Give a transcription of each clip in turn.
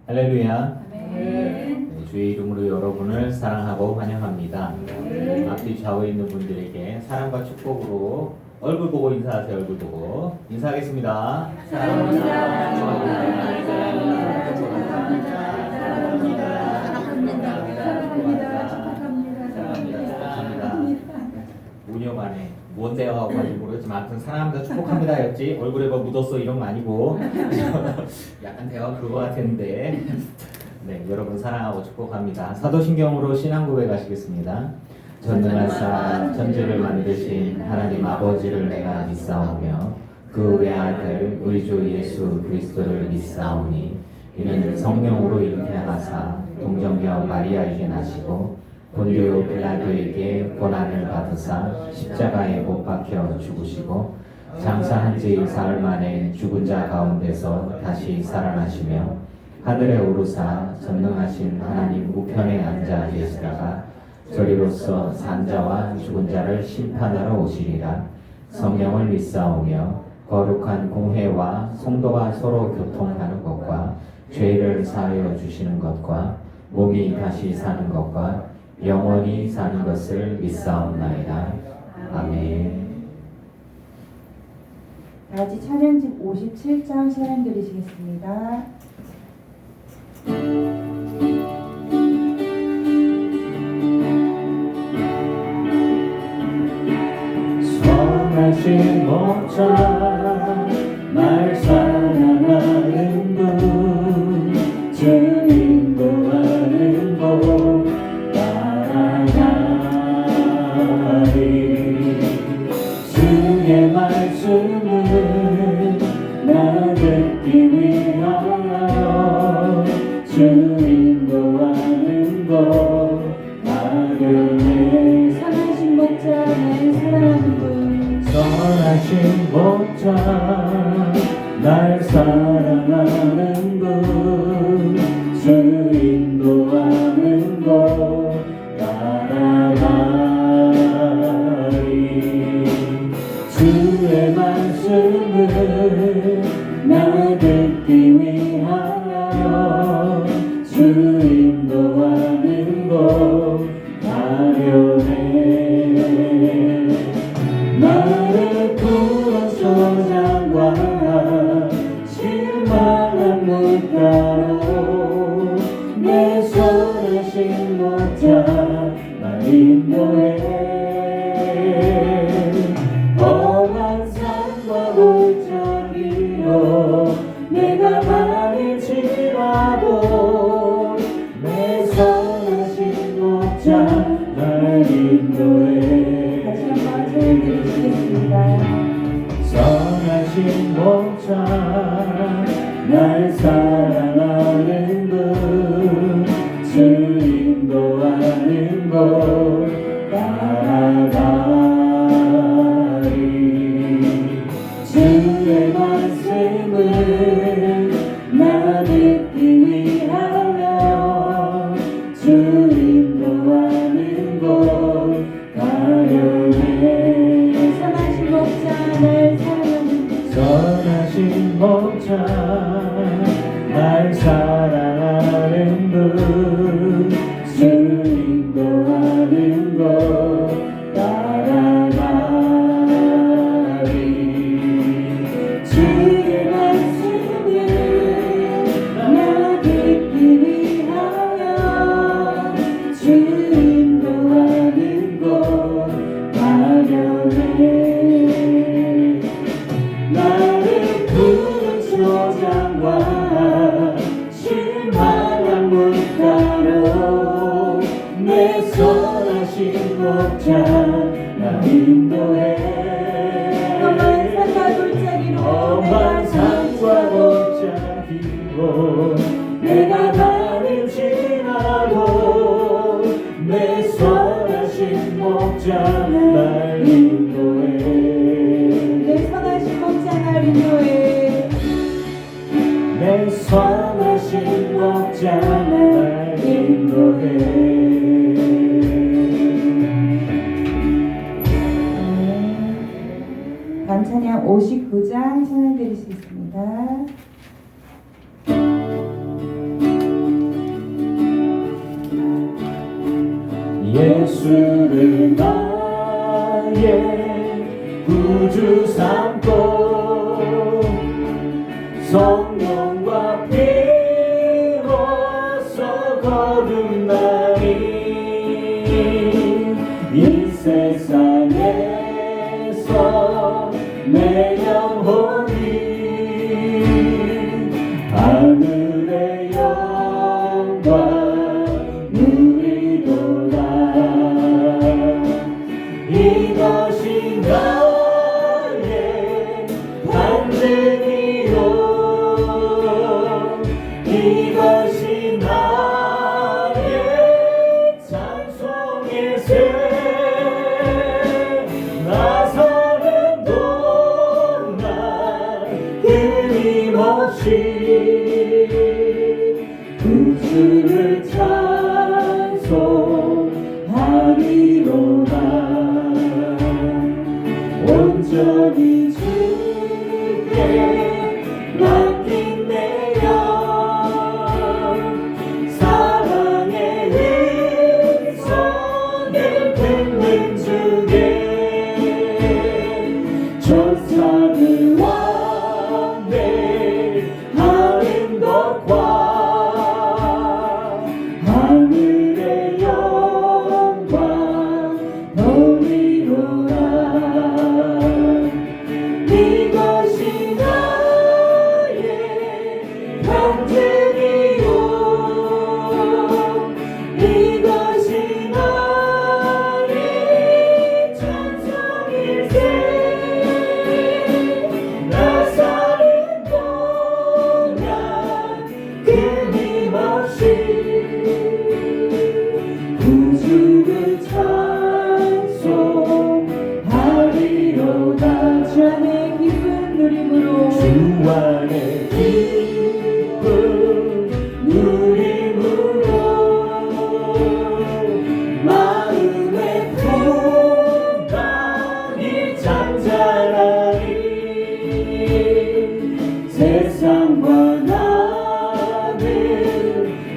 할렐루야. 네. 주의 이름으로 여러분을 사랑하고 환영합니다. 앞뒤 좌우에 있는 분들에게 사랑과 축복으로 얼굴 보고 인사하세요. 얼굴 보고 인사하겠습니다. 운영안에 뭔 대화하고 가지고 모르겠지만 아무튼 사랑합니다 축복합니다 였지 얼굴에 뭐 묻었어 이런 거 아니고 약간 대화가 그거 같았는데 네 여러분 사랑하고 축복합니다. 사도신경으로 신앙 고백하시겠습니다. 전능하사 천지를 만드신 하나님 아버지를 내가 믿사오며 그 외아들 우리 주 예수 그리스도를 믿사오니 이는 성령으로 잉태하사 동정녀 마리아에게 나시고 본디오 빌라도에게 고난을 받으사 십자가에 못 박혀 죽으시고 장사한 지 사흘 만에 죽은 자 가운데서 다시 살아나시며 하늘에 오르사 전능하신 하나님 우편에 앉아 계시다가 저리로서 산 자와 죽은 자를 심판하러 오시리라. 성령을 믿사오며 거룩한 공회와 성도가 서로 교통하는 것과 죄를 사하여 주시는 것과 몸이 다시 사는 것과 영원히 사는 것을 믿사옵나이다. 아멘. 다같이 찬양집 57장 찬양 드리시겠습니다. 선하신 목자 날 사랑하는 분 주 인도하는 곳 주의 말씀을 나 듣기 위하여 주 인도하는 곳 가려네. 선하신 목자 날 사랑하는 분 선하신 목자 날 사랑하는 분 주 인도하는 곳 따라가리. 주의 말씀을 나 듣기 위하여 주 인도하는 곳 가려네. 나를 구원소 장과 실망한 물가로 내 선하신 목자 날 인도해. 험한 산과 골짜기로 내가 다닐지라도 내 선하신 목자 날 인도해. 다시 한번 찬양 드리시겠습니다. 선하신 목자 날 사랑하는 분 주 인도하는 곳 따라가리. 주의 말씀을 나 듣기 위하여 주 인도하는 곳 가려네. 선하신 목자 날 사랑하는 분 선하신 목자 날 사랑하는 분 주 인도하는 곳 따라가리. 주의 말씀을 나 듣기 위하여 주 인도하는 곳 가려네. 나를 푸른 초장과 실망한 물가로 내 선하신 목자 나 인도해. 험한 산과 골짜기로 험한 산과 골짜기로 내가 다닐지라도 내 선하신 목자 날 인도해. 내 선하신 목자 날 인도해. 내 선하신 목자 날 인도해. 반찬양 59장 찬양 드리시겠습니다. 예수를 나의 구주 삼고 성령과 피로써 거듭나니 이 세상에서 내 영혼이 하늘의 영광 누리도다. 이것이 나의 간증이요 이것이 나의 찬송일세. 나 사는 동안 끊임없이 구주를 찬송하리로다. 온전히 주께 맡긴 내 영 사랑의 음성을 듣는 주께 천사를 완배하는 것과 하늘의 영광 너희로라. 이것이 나의 간증이요 이것이 나의 찬송일세. 나 사는 동안 끊임없이 구주를 찬송하리로다. 주 안에 기쁜 누림으로 주 안에 기쁜 누림으로 마음의 풍랑이 잔잔하니 세상과 나는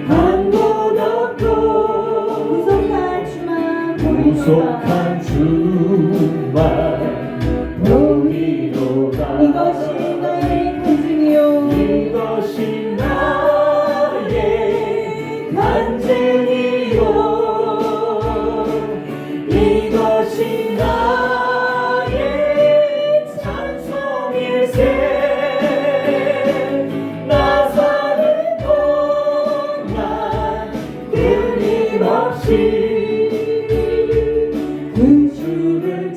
한 곳 없고 구속한 주만 보이노라. 구속한 주만 보이로다. 이것이 나의 간증이요 이것이 나의 간증이요 이것이 나의 찬송일세. 나 사는 동안 끊임없이 그 주를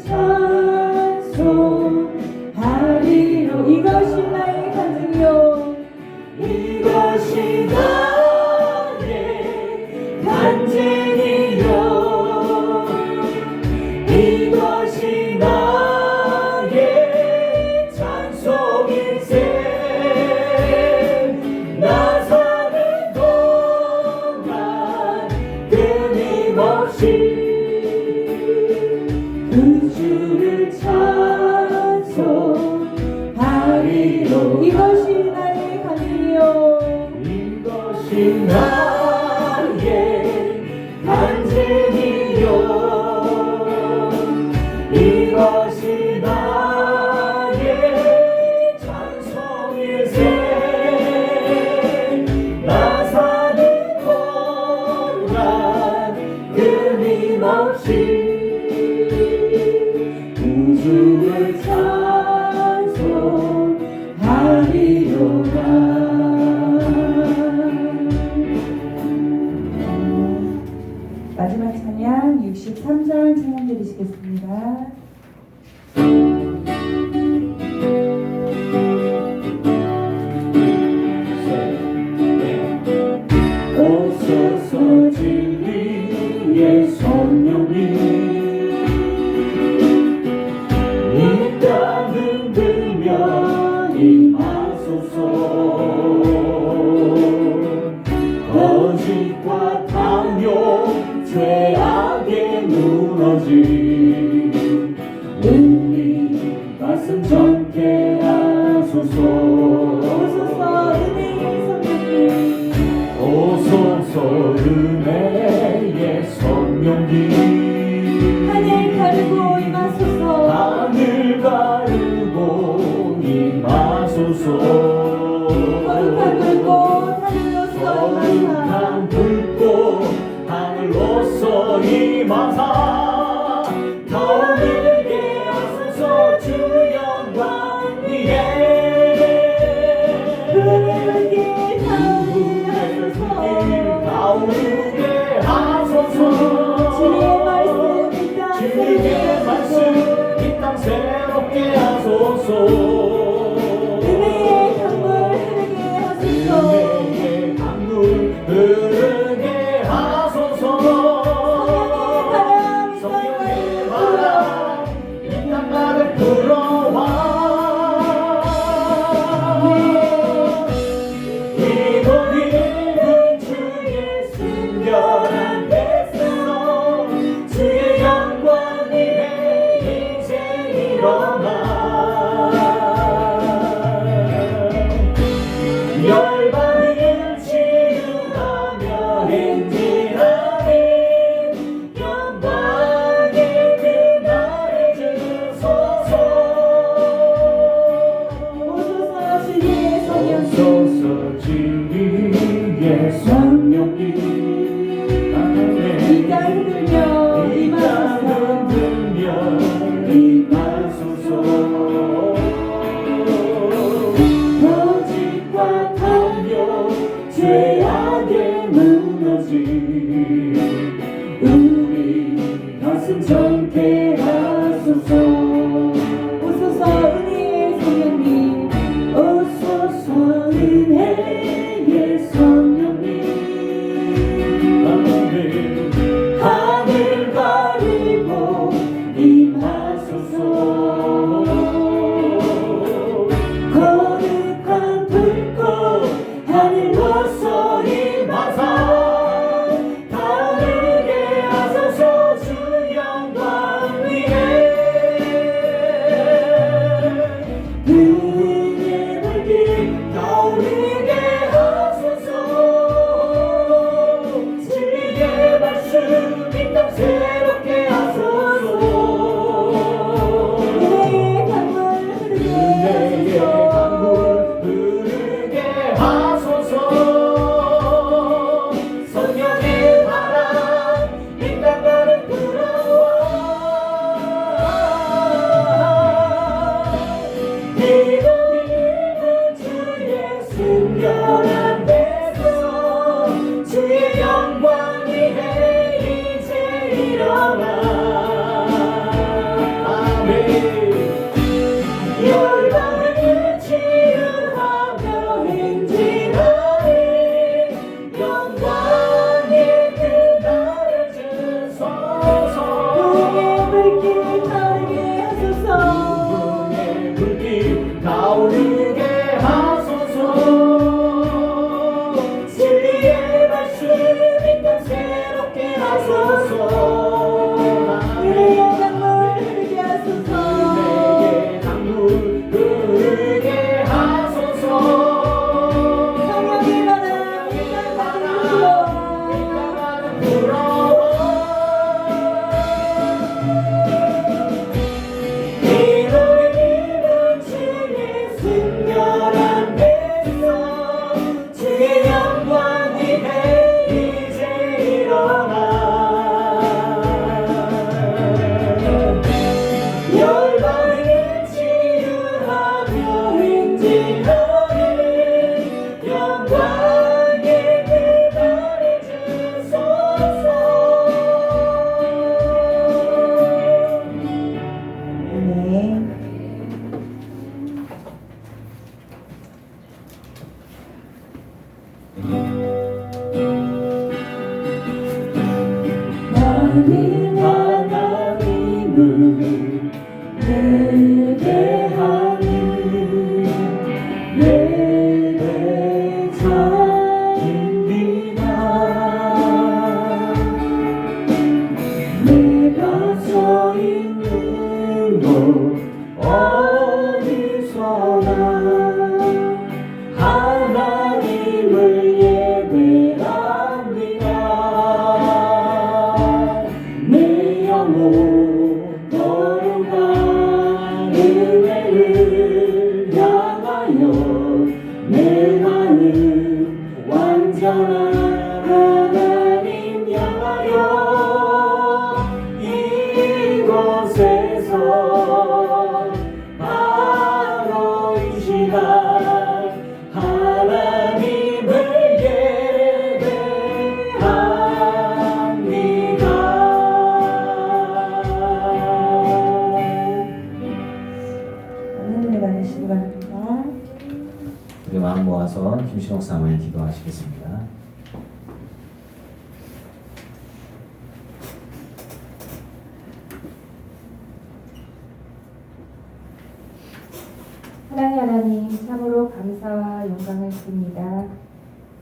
찬송하리로. 이것이 나의 간증이요 이것이 나의 간증이요 이것이 나의 찬송일세. 나 사는 동안 끊임없이 그 주를 찬송하리로. 이것이 나의 간증이요 이것이 나의 간증이요 이것이 나의 찬송일세. 나 사는 동안 끊임없이 구주를 찬송하리로다. 마지막 찬양 63절 찬양 드리시겠습니다. 오소서 진리의 성령님 이 땅 흔들며 임하소서. 거짓과 탐욕 죄악에 무너진 우리 가슴 젊게 하소서. 오소서 은혜의 성령님 오소서 은혜의 성령님 담대하게 무너진 우리 가슴 젊게 하소서. 오소서 은혜의 성령님, 오소서 은혜의 성령님. 하늘 가리고 임하소서. 거룩한 불꽃 하늘로서 임하사 타오르게 하소서. 주 영광 위에 부흥의 불길 타오르게 하소서. 진리의 말씀 이 땅 새롭게 하소서. 은혜의 강물 흐르게 은혜의 하소서. 강물 흐르게 하소서. 성령의 바람 이 땅 가득 불어와 믿음 주의 순결한 데서 주의 영광 위에 이제 일어나. 아멘. 열방을 치유하며 행진하리. 영광의 그날을 주소서. 부흥의 불길 타오르게 하소서. 부흥의 불길 타오르게 하소서. 진리의 말씀 이 땅 새롭게 하소서. 은혜의 강물 흐르게 하소서. 은혜의 강물 흐르게 하소서. 성령의 바람 이 땅 가득 불어와. 믿음 주의 순결한 데서 주의 영광 위에 이제 일어나. 열방을 치유하며 행진하리. 영광의 그날을 주소서. 네. 나는 하나님을 예배하는 예배자입니다. 내가 서 있는 곳 어디서나 하나님을 예배합니다. 내 영혼 거룩한 은혜를 향하여 내 마음 완전한 하나님 향하여 이곳에서 바로 이 시간 하나님을 은혜 받으시기 바랍니다. 우리 마음 모아서 김신옥 사모님 기도하시겠습니다. 사랑의 하나님, 참으로 감사와 영광을 드립니다.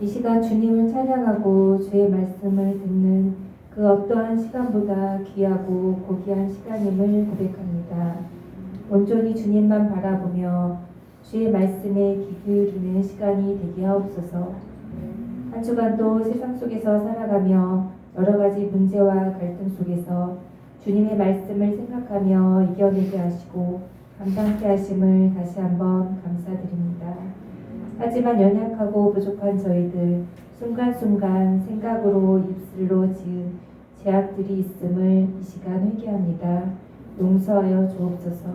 이 시간 주님을 찬양하고 주의 말씀을 듣는 그 어떠한 시간보다 귀하고 고귀한 시간임을 고백합니다. 온전히 주님만 바라보며 주의 말씀에 귀 기울이는 시간이 되게 하옵소서. 한 주간도 세상 속에서 살아가며 여러 가지 문제와 갈등 속에서 주님의 말씀을 생각하며 이겨내게 하시고 감당케 하심을 다시 한번 감사드립니다. 하지만 연약하고 부족한 저희들 순간순간 생각으로 입술로 지은 죄악들이 있음을 이 시간 회개합니다. 용서하여 주옵소서.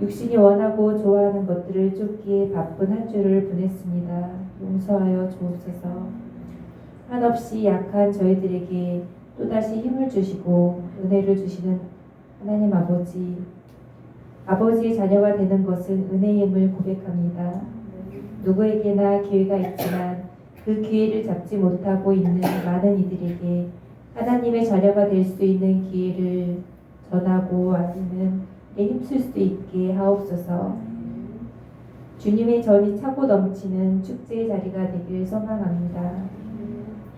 육신이 원하고 좋아하는 것들을 쫓기에 바쁜 한 주를 보냈습니다. 용서하여 주옵소서. 한없이 약한 저희들에게 또다시 힘을 주시고 은혜를 주시는 하나님 아버지, 아버지의 자녀가 되는 것은 은혜임을 고백합니다. 누구에게나 기회가 있지만 그 기회를 잡지 못하고 있는 많은 이들에게 하나님의 자녀가 될 수 있는 기회를 전하고 아니면 힘쓸 수 있게 하옵소서. 주님의 전이 차고 넘치는 축제의 자리가 되길 소망합니다.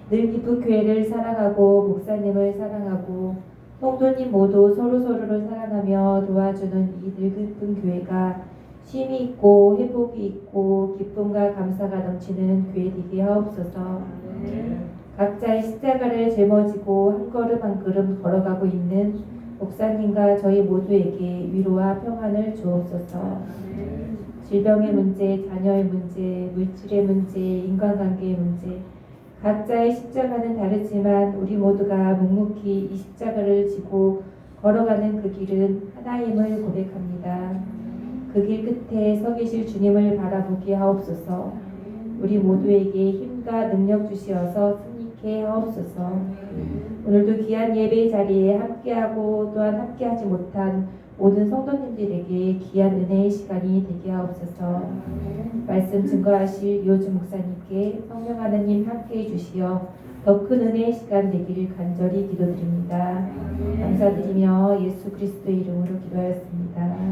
늘 기쁜 교회를 사랑하고 목사님을 사랑하고 성도님 모두 서로서로를 사랑하며 도와주는 이 늙은 교회가 쉼이 있고 회복이 있고 기쁨과 감사가 넘치는 교회 되게 하옵소서. 각자의 십자가를 짊어지고 한 걸음 한 걸음 걸어가고 있는 목사님과 저희 모두에게 위로와 평안을 주옵소서. 질병의 문제, 자녀의 문제, 물질의 문제, 인간관계의 문제, 각자의 십자가는 다르지만 우리 모두가 묵묵히 이 십자가를 지고 걸어가는 그 길은 하나임을 고백합니다. 그 길 끝에 서 계실 주님을 바라보게 하옵소서. 우리 모두에게 힘과 능력 주시어서 승리케 하옵소서. 오늘도 귀한 예배 자리에 함께하고 또한 함께하지 못한 모든 성도님들에게 귀한 은혜의 시간이 되게 하옵소서. 말씀 증거하실 요즘 목사님께 성령 하나님 함께해 주시어 더 큰 은혜의 시간 되기를 간절히 기도드립니다. 감사드리며 예수 그리스도의 이름으로 기도하였습니다.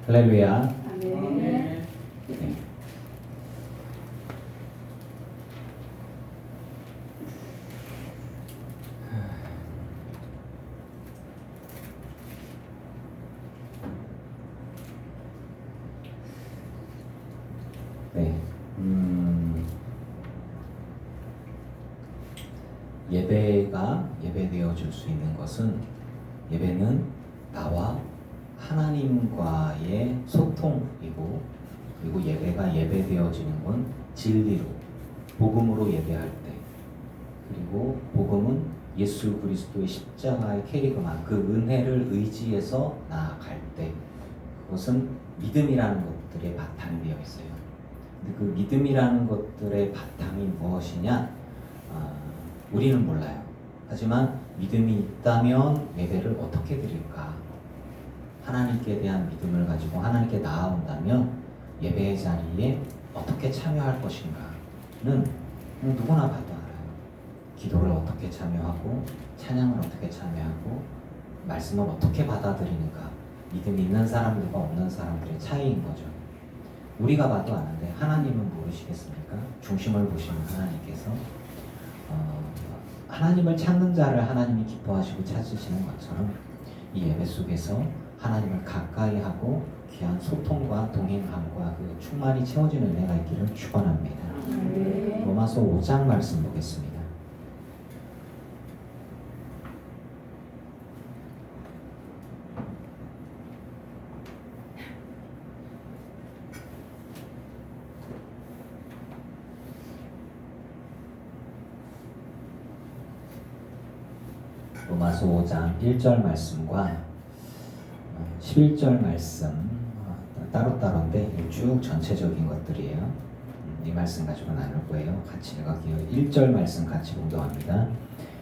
할렐루야. 네. 예배가 예배되어질 수 있는 것은 예배는 나와 하나님과의 소통이고, 그리고 예배가 예배되어지는 건 진리로 복음으로 예배할 때, 그리고 복음은 예수 그리스도의 십자가의 캐리그마 그 은혜를 의지해서 나아갈 때, 그것은 믿음이라는 것들의 바탕이 되어 있어요. 근데 그 믿음이라는 것들의 바탕이 무엇이냐? 우리는 몰라요. 하지만 믿음이 있다면 예배를 어떻게 드릴까? 하나님께 대한 믿음을 가지고 하나님께 나아온다면 예배의 자리에 어떻게 참여할 것인가는 누구나 봐도 알아요. 기도를 어떻게 참여하고, 찬양을 어떻게 참여하고, 말씀을 어떻게 받아들이는가, 믿음이 있는 사람들과 없는 사람들의 차이인 거죠. 우리가 봐도 아는데 하나님은 모르시겠습니까? 중심을 보시는 하나님께서 하나님을 찾는 자를 하나님이 기뻐하시고 찾으시는 것처럼 이 예배 속에서 하나님을 가까이 하고 귀한 소통과 동행함과 그 충만히 채워지는 은혜가 있기를 축원합니다. 로마서 5장 말씀 보겠습니다. 로마서 5장 1절 말씀과 11절 말씀 따로따로인데 쭉 전체적인 것들이에요. 이 말씀 가지고 나눌 거예요. 같이 읽을게요. 1절 말씀 같이 공동합니다.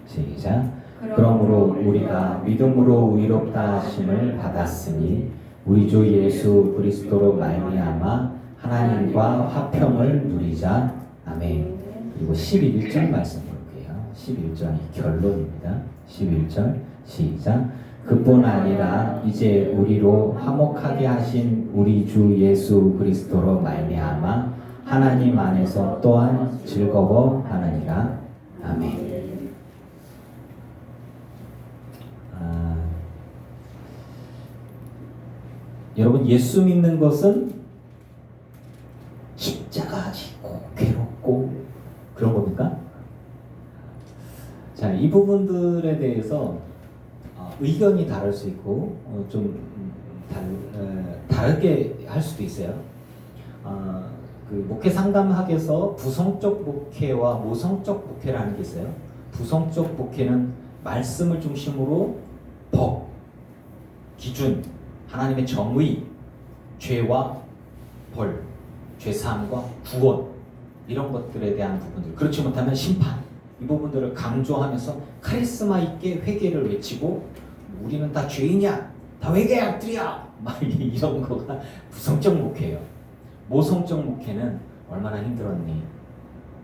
시작. 그러므로 우리가 믿음으로 의롭다 하심을 받았으니 우리 주 예수 그리스도로 말미암아 하나님과 화평을 누리자. 아멘. 그리고 11절 말씀 볼게요. 11절이 결론입니다. 11절 시작. 그뿐 아니라 이제 우리로 화목하게 하신 우리 주 예수 그리스도로 말미암아 하나님 안에서 또한 즐거워하느니라. 아멘. 여러분, 예수 믿는 것은 십자가 지고 괴롭고 그런 겁니까? 자, 이 부분들에 대해서 의견이 다를 수 있고 좀 다르게 할 수도 있어요. 그 목회 상담학에서 부성적 목회와 모성적 목회라는 게 있어요. 부성적 목회는 말씀을 중심으로 법, 기준, 하나님의 정의, 죄와 벌, 죄사함과 구원 이런 것들에 대한 부분들, 그렇지 못하면 심판, 이 부분들을 강조하면서 카리스마 있게 회개를 외치고 우리는 다 죄인이야, 다 회개의 악들이야, 막 이런 거가 부성적 목회예요. 모성적 목회는 얼마나 힘들었니?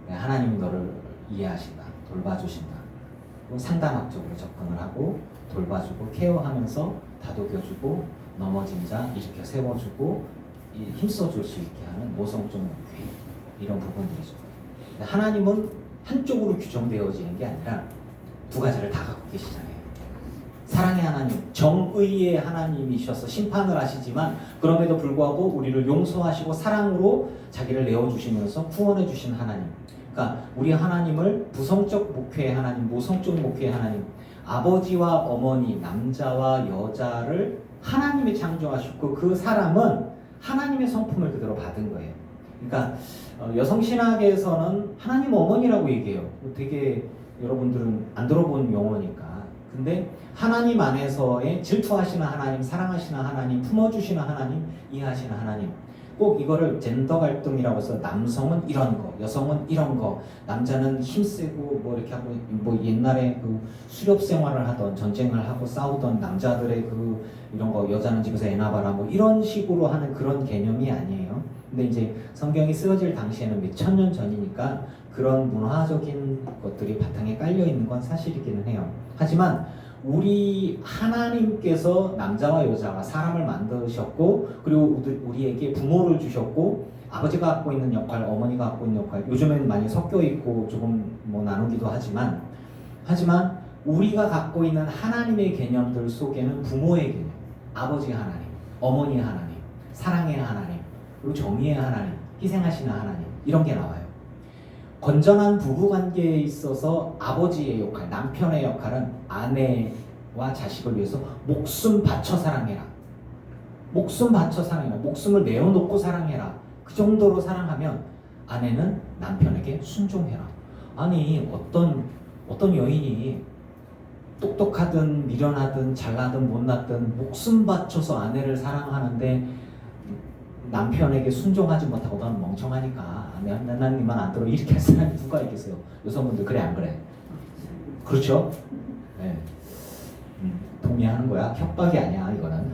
하나님이 너를 이해하신다, 돌봐주신다. 상담학적으로 접근을 하고 돌봐주고 케어하면서 다독여주고 넘어진 자 일으켜 세워주고 힘써줄 수 있게 하는 모성적 목회, 이런 부분들이죠. 하나님은 한쪽으로 규정되어지는 게 아니라 두 가지를 다 갖고 계시잖아요. 사랑의 하나님, 정의의 하나님이셔서 심판을 하시지만 그럼에도 불구하고 우리를 용서하시고 사랑으로 자기를 내어주시면서 구원해 주신 하나님. 그러니까 우리 하나님을 부성적 목회의 하나님, 모성적 목회의 하나님, 아버지와 어머니, 남자와 여자를 하나님이 창조하셨고 그 사람은 하나님의 성품을 그대로 받은 거예요. 그러니까 여성신학에서는 하나님 어머니라고 얘기해요. 되게 여러분들은 안 들어본 용어니까. 근데 하나님 안에서의 질투하시는 하나님, 사랑하시는 하나님, 품어주시는 하나님, 이해하시는 하나님. 꼭 이거를 젠더 갈등이라고 해서 남성은 이런 거, 여성은 이런 거, 남자는 힘세고 뭐 이렇게 하고, 뭐 옛날에 그 수렵 생활을 하던, 전쟁을 하고 싸우던 남자들의 그 이런 거, 여자는 집에서 애 낳아라, 뭐 이런 식으로 하는 그런 개념이 아니에요. 근데 이제 성경이 쓰여질 당시에는 몇 천 년 전이니까 그런 문화적인 것들이 바탕에 깔려 있는 건 사실이기는 해요. 하지만 우리 하나님께서 남자와 여자와 사람을 만드셨고, 그리고 우리에게 부모를 주셨고, 아버지가 갖고 있는 역할, 어머니가 갖고 있는 역할, 요즘에는 많이 섞여 있고 조금 뭐 나누기도 하지만 우리가 갖고 있는 하나님의 개념들 속에는 부모의 개념, 아버지 하나님, 어머니 하나님, 사랑의 하나님, 그리고 정의의 하나님, 희생하시는 하나님, 이런 게 나와요. 건전한 부부관계에 있어서 아버지의 역할, 남편의 역할은 아내와 자식을 위해서 목숨 바쳐 사랑해라. 목숨 바쳐 사랑해라. 목숨을 내어놓고 사랑해라. 그 정도로 사랑하면 아내는 남편에게 순종해라. 아니 어떤 여인이 똑똑하든 미련하든 잘나든 못나든 목숨 바쳐서 아내를 사랑하는데 남편에게 순종하지 못하고 넌 멍청하니까 난 니만 안 들어 이렇게 할 사람이 누가 있겠어요? 여성분들 그래 안 그래? 그렇죠? 네. 동의하는 거야. 협박이 아니야 이거는.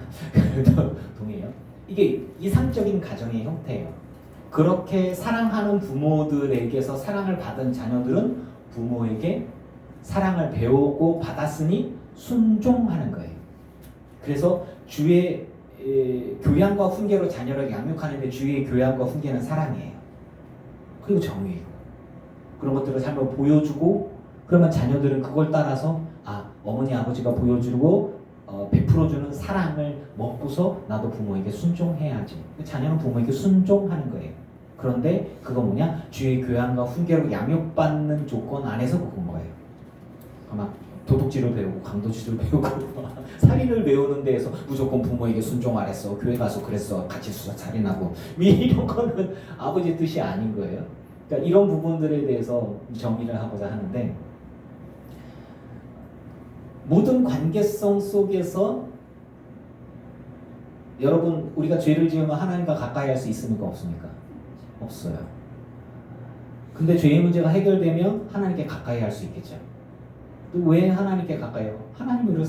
동의해요. 이게 이상적인 가정의 형태예요. 그렇게 사랑하는 부모들에게서 사랑을 받은 자녀들은 부모에게 사랑을 배우고 받았으니 순종하는 거예요. 그래서 주의 교양과 훈계로 자녀를 양육하는데 주의 교양과 훈계는 사랑이에요. 그리고 정의예요. 그런 것들을 삶을 보여주고, 그러면 자녀들은 그걸 따라서 어머니 아버지가 보여주고 베풀어주는 사랑을 먹고서 나도 부모에게 순종해야지. 자녀는 부모에게 순종하는 거예요. 그런데 그거 뭐냐? 주의 교양과 훈계로 양육받는 조건 안에서 그건 거예요. 아마 도둑질을 배우고 강도질을 배우고 살인을 배우는 데에서 무조건 부모에게 순종하랬어. 교회 가서 그랬어. 같이 수사 살인하고 이런 거는 아버지 뜻이 아닌 거예요. 그러니까 이런 부분들에 대해서 정의를 하고자 하는데, 모든 관계성 속에서 여러분 우리가 죄를 지으면 하나님과 가까이 할 수 있습니까? 없습니까? 없어요. 근데 죄의 문제가 해결되면 하나님께 가까이 할 수 있겠죠. 왜 하나님께 가까이 해요? 하나님이 우리를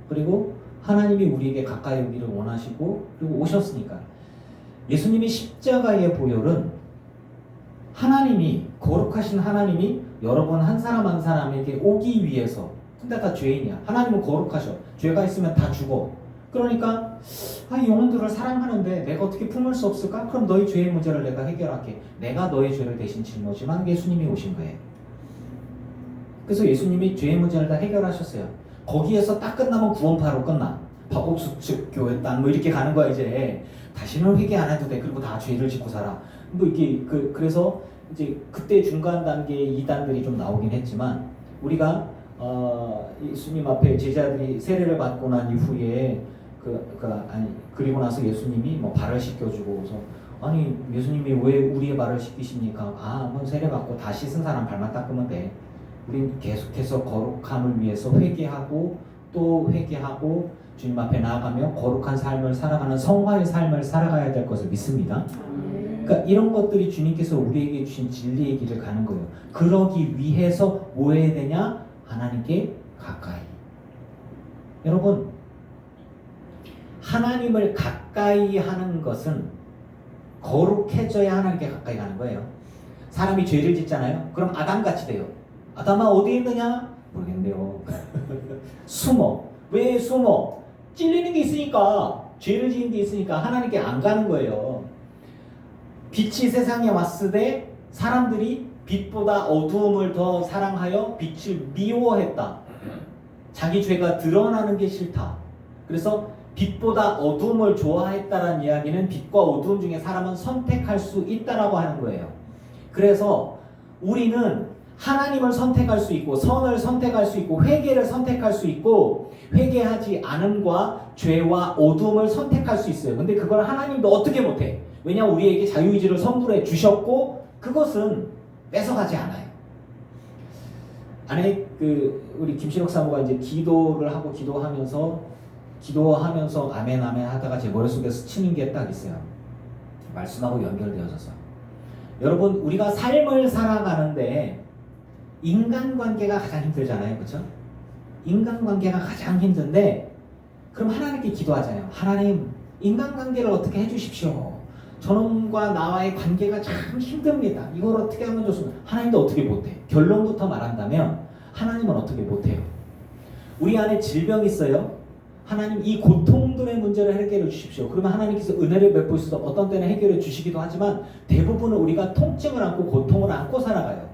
그리고 하나님이 우리에게 가까이 오기를 원하시고, 그리고 오셨으니까. 예수님의 십자가의 보혈은 하나님이, 거룩하신 하나님이 여러분 한 사람 한 사람에게 오기 위해서, 근데 다 죄인이야. 하나님은 거룩하셔. 죄가 있으면 다 죽어. 그러니까 이 영혼들을 사랑하는데 내가 어떻게 품을 수 없을까? 그럼 너희 죄의 문제를 내가 해결할게. 내가 너의 죄를 대신 짊어지만 예수님이 오신 거예요. 그래서 예수님이 죄의 문제를 다 해결하셨어요. 거기에서 딱 끝나면 구원파로 끝나. 박옥수 교회단 뭐 이렇게 가는 거야. 이제 다시는 회개 안 해도 돼. 그리고 다 죄를 짓고 살아. 뭐 이게 그래서 이제 그때 중간 단계 2단들이 좀 나오긴 했지만, 우리가 예수님 앞에 제자들이 세례를 받고 난 이후에 그리고 나서 예수님이 뭐 발을 씻겨주고, 그래서 아니 예수님이 왜 우리의 발을 씻기십니까? 뭐 세례 받고 다 씻은 사람 발만 닦으면 돼. 우린 계속해서 거룩함을 위해서 회개하고 또 회개하고 주님 앞에 나아가며 거룩한 삶을 살아가는 성화의 삶을 살아가야 될 것을 믿습니다. 그러니까 이런 것들이 주님께서 우리에게 주신 진리의 길을 가는 거예요. 그러기 위해서 뭐 해야 되냐? 하나님께 가까이. 여러분, 하나님을 가까이 하는 것은 거룩해져야 하나님께 가까이 가는 거예요. 사람이 죄를 짓잖아요. 그럼 아담같이 돼요. 아담아 어디 있느냐? 모르겠네요. 숨어. 왜 숨어? 찔리는 게 있으니까, 죄를 지은 게 있으니까 하나님께 안 가는 거예요. 빛이 세상에 왔을 때 사람들이 빛보다 어두움을 더 사랑하여 빛을 미워했다. 자기 죄가 드러나는 게 싫다. 그래서 빛보다 어두움을 좋아했다라는 이야기는 빛과 어두움 중에 사람은 선택할 수 있다라고 하는 거예요. 그래서 우리는 하나님을 선택할 수 있고, 선을 선택할 수 있고, 회개를 선택할 수 있고, 회개하지 않음과 죄와 어두움을 선택할 수 있어요. 근데 그걸 하나님도 어떻게 못해? 왜냐, 우리에게 자유의지를 선물해 주셨고, 그것은 뺏어가지 않아요. 안에 우리 김신옥 사모가 이제 기도를 하고 기도하면서 아멘 아멘 하다가 제 머릿속에 스치는 게 딱 있어요. 말씀하고 연결되어져서. 여러분, 우리가 삶을 살아가는데 인간관계가 가장 힘들잖아요. 그렇죠? 인간관계가 가장 힘든데, 그럼 하나님께 기도하잖아요. 하나님, 인간관계를 어떻게 해주십시오. 저놈과 나와의 관계가 참 힘듭니다. 이걸 어떻게 하면 좋습니다. 하나님도 어떻게 못해. 결론부터 말한다면 하나님은 어떻게 못해요. 우리 안에 질병이 있어요. 하나님, 이 고통들의 문제를 해결해 주십시오. 그러면 하나님께서 은혜를 베푸셔서 어떤 때는 해결해 주시기도 하지만, 대부분은 우리가 통증을 안고 고통을 안고 살아가요.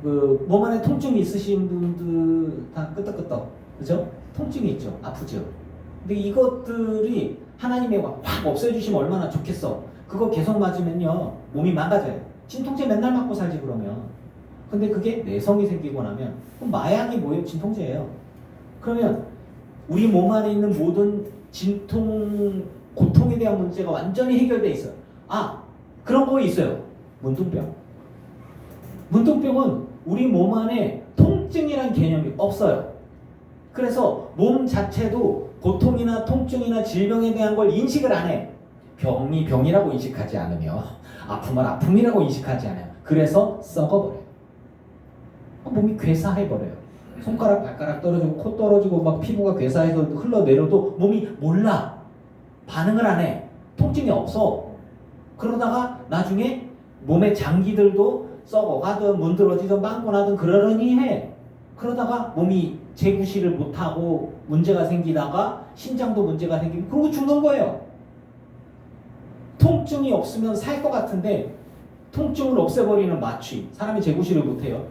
몸 안에 통증이 있으신 분들 다 끄떡끄떡, 그죠? 통증이 있죠. 아프죠. 근데 이것들이 하나님이 확 없애주시면 얼마나 좋겠어. 그거 계속 맞으면요, 몸이 망가져요. 진통제 맨날 맞고 살지 그러면. 근데 그게 내성이 생기고 나면, 그럼 마약이 뭐예요? 진통제예요. 그러면 우리 몸 안에 있는 모든 진통, 고통에 대한 문제가 완전히 해결돼 있어요. 그런 거 있어요. 문둥병. 문둥병은 우리 몸 안에 통증이란 개념이 없어요. 그래서 몸 자체도 고통이나 통증이나 질병에 대한 걸 인식을 안 해. 병이 병이라고 인식하지 않으며, 아픔을 아픔이라고 인식하지 않아요. 그래서 썩어버려요. 몸이 괴사해버려요. 손가락, 발가락 떨어지고, 코 떨어지고, 막 피부가 괴사해서 흘러내려도 몸이 몰라. 반응을 안 해. 통증이 없어. 그러다가 나중에 몸의 장기들도 썩어가든 문드러지든 빵꾸나든 그러려니 해. 그러다가 몸이 재구시를 못하고 문제가 생기다가 신장도 문제가 생기고, 그러고 죽는 거예요. 통증이 없으면 살 것 같은데 통증을 없애버리는 마취, 사람이 재구시를 못해요.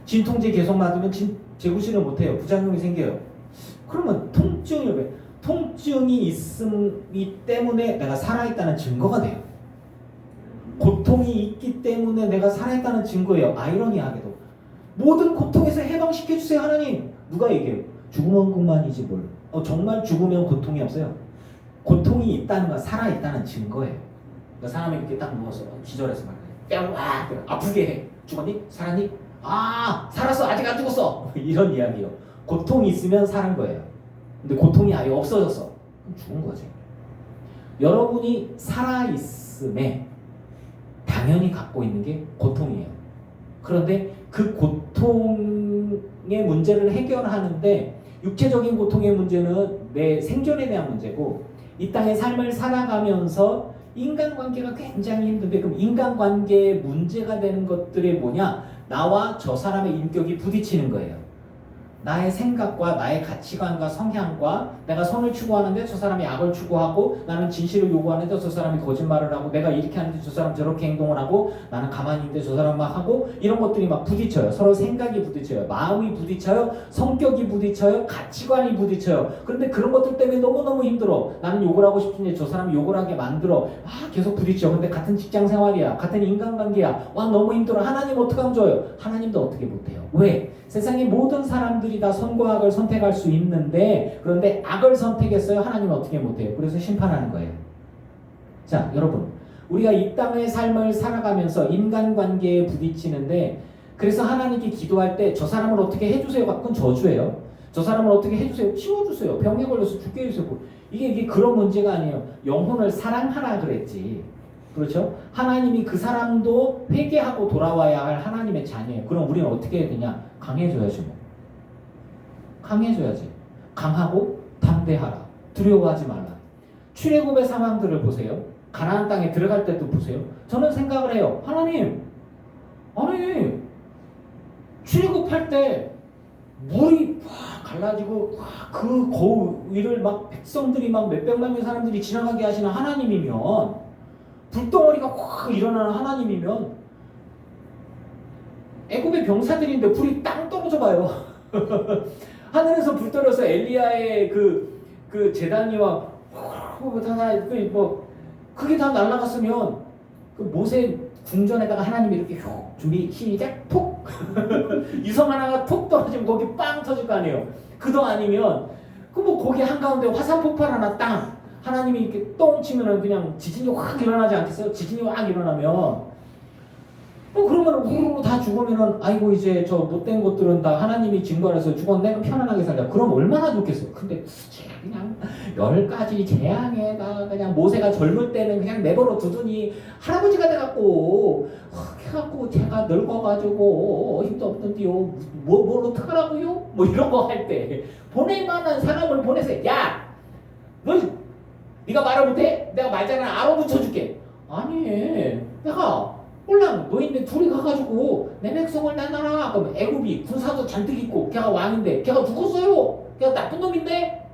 진통제 계속 맞으면 재구시를 못해요. 부작용이 생겨요. 그러면 통증이 있음이 때문에 내가 살아있다는 증거가 돼요. 고통이 있기 때문에 내가 살아있다는 증거예요. 아이러니하게도 모든 고통에서 해방시켜주세요 하나님. 누가 얘기해요? 죽으면 그만이지 뭘. 정말 죽으면 고통이 없어요. 고통이 있다는 건 살아있다는 증거예요. 그러니까 사람이 이렇게 딱 누워서 기절해서 말해요. 아프게 해. 죽었니? 살았니? 살았어. 아직 안 죽었어. 이런 이야기예요. 고통이 있으면 사는 거예요. 근데 고통이 아예 없어졌어. 그럼 죽은 거지. 여러분이 살아있음에 당연히 갖고 있는 게 고통이에요. 그런데 그 고통의 문제를 해결하는데, 육체적인 고통의 문제는 내 생존에 대한 문제고, 이 땅의 삶을 살아가면서 인간관계가 굉장히 힘든데 그럼 인간관계에 문제가 되는 것들이 뭐냐? 나와 저 사람의 인격이 부딪히는 거예요. 나의 생각과 나의 가치관과 성향과 내가 선을 추구하는데 저 사람이 악을 추구하고 나는 진실을 요구하는데 저 사람이 거짓말을 하고 내가 이렇게 하는데 저 사람 저렇게 행동을 하고 나는 가만히 있는데 저 사람 막 하고 이런 것들이 막 부딪혀요. 서로 생각이 부딪혀요. 마음이 부딪혀요. 성격이 부딪혀요. 가치관이 부딪혀요. 그런데 그런 것들 때문에 너무너무 힘들어. 나는 욕을 하고 싶은데 저 사람이 욕을 하게 만들어. 계속 부딪혀. 근데 같은 직장 생활이야. 같은 인간관계야. 와 너무 힘들어. 하나님 어떻게 하면 좋아요? 하나님도 어떻게 못해요. 왜? 세상의 모든 사람들이 다 선과 악을 선택할 수 있는데 그런데 악을 선택했어요. 하나님은 어떻게 못해요. 그래서 심판하는 거예요. 자 여러분 우리가 이 땅의 삶을 살아가면서 인간관계에 부딪히는데 그래서 하나님께 기도할 때 저 사람을 어떻게 해주세요. 그건 저주예요. 저 사람을 어떻게 해주세요. 치워주세요. 병에 걸려서 죽게 해주세요. 이게 그런 문제가 아니에요. 영혼을 사랑하라 그랬지. 그렇죠? 하나님이 그 사람도 회개하고 돌아와야 할 하나님의 자녀예요. 그럼 우리는 어떻게 해야 되냐? 강해져야지 뭐. 강해져야지. 강하고 담대하라. 두려워하지 말라. 출애굽의 상황들을 보세요. 가나안 땅에 들어갈 때도 보세요. 저는 생각을 해요. 하나님, 아니 출애굽할 때 물이 막 갈라지고 그 거울 위를 막 백성들이 막 몇백만 명 사람들이 지나가게 하시는 하나님이면 불덩어리가 확 일어나는 하나님이면 애굽의 병사들인데 불이 땅 떨어져 봐요. 하늘에서 불 떨어져서 엘리야의 그 제단이와 그게 다 날아갔으면 그 모세 궁전에다가 하나님이 이렇게 준비 시작 톡 유성 하나가 톡 떨어지면 거기 빵 터질 거 아니에요. 그도 아니면 그 뭐 거기 한가운데 화산 폭발 하나 땅 하나님이 이렇게 똥 치면은 그냥 지진이 확 일어나지 않겠어요? 지진이 확 일어나면 그러면 우르르 다 죽으면은 아이고 이제 저 못된 것들은 다 하나님이 증거해서 죽었네 편안하게 살자. 그럼 얼마나 좋겠어요. 근데 그냥 10가지 재앙에다 그냥 모세가 젊을 때는 그냥 내버려 두더니 할아버지가 돼갖고 해갖고 제가 늙어가지고 힘도 없던데요. 뭘 어떡하라고요? 뭐 이런 거 할 때 보낼만한 사람을 보내세요. 야! 너 네가 말을 못해? 내가 말장난 알아붙여줄게. 아니 내가 홀랑 노인네 둘이 가가지고 내 백성을 나눠라. 그럼 애굽이 군사도 잔뜩 있고 걔가 왕인데 걔가 죽었어요. 걔가 나쁜 놈인데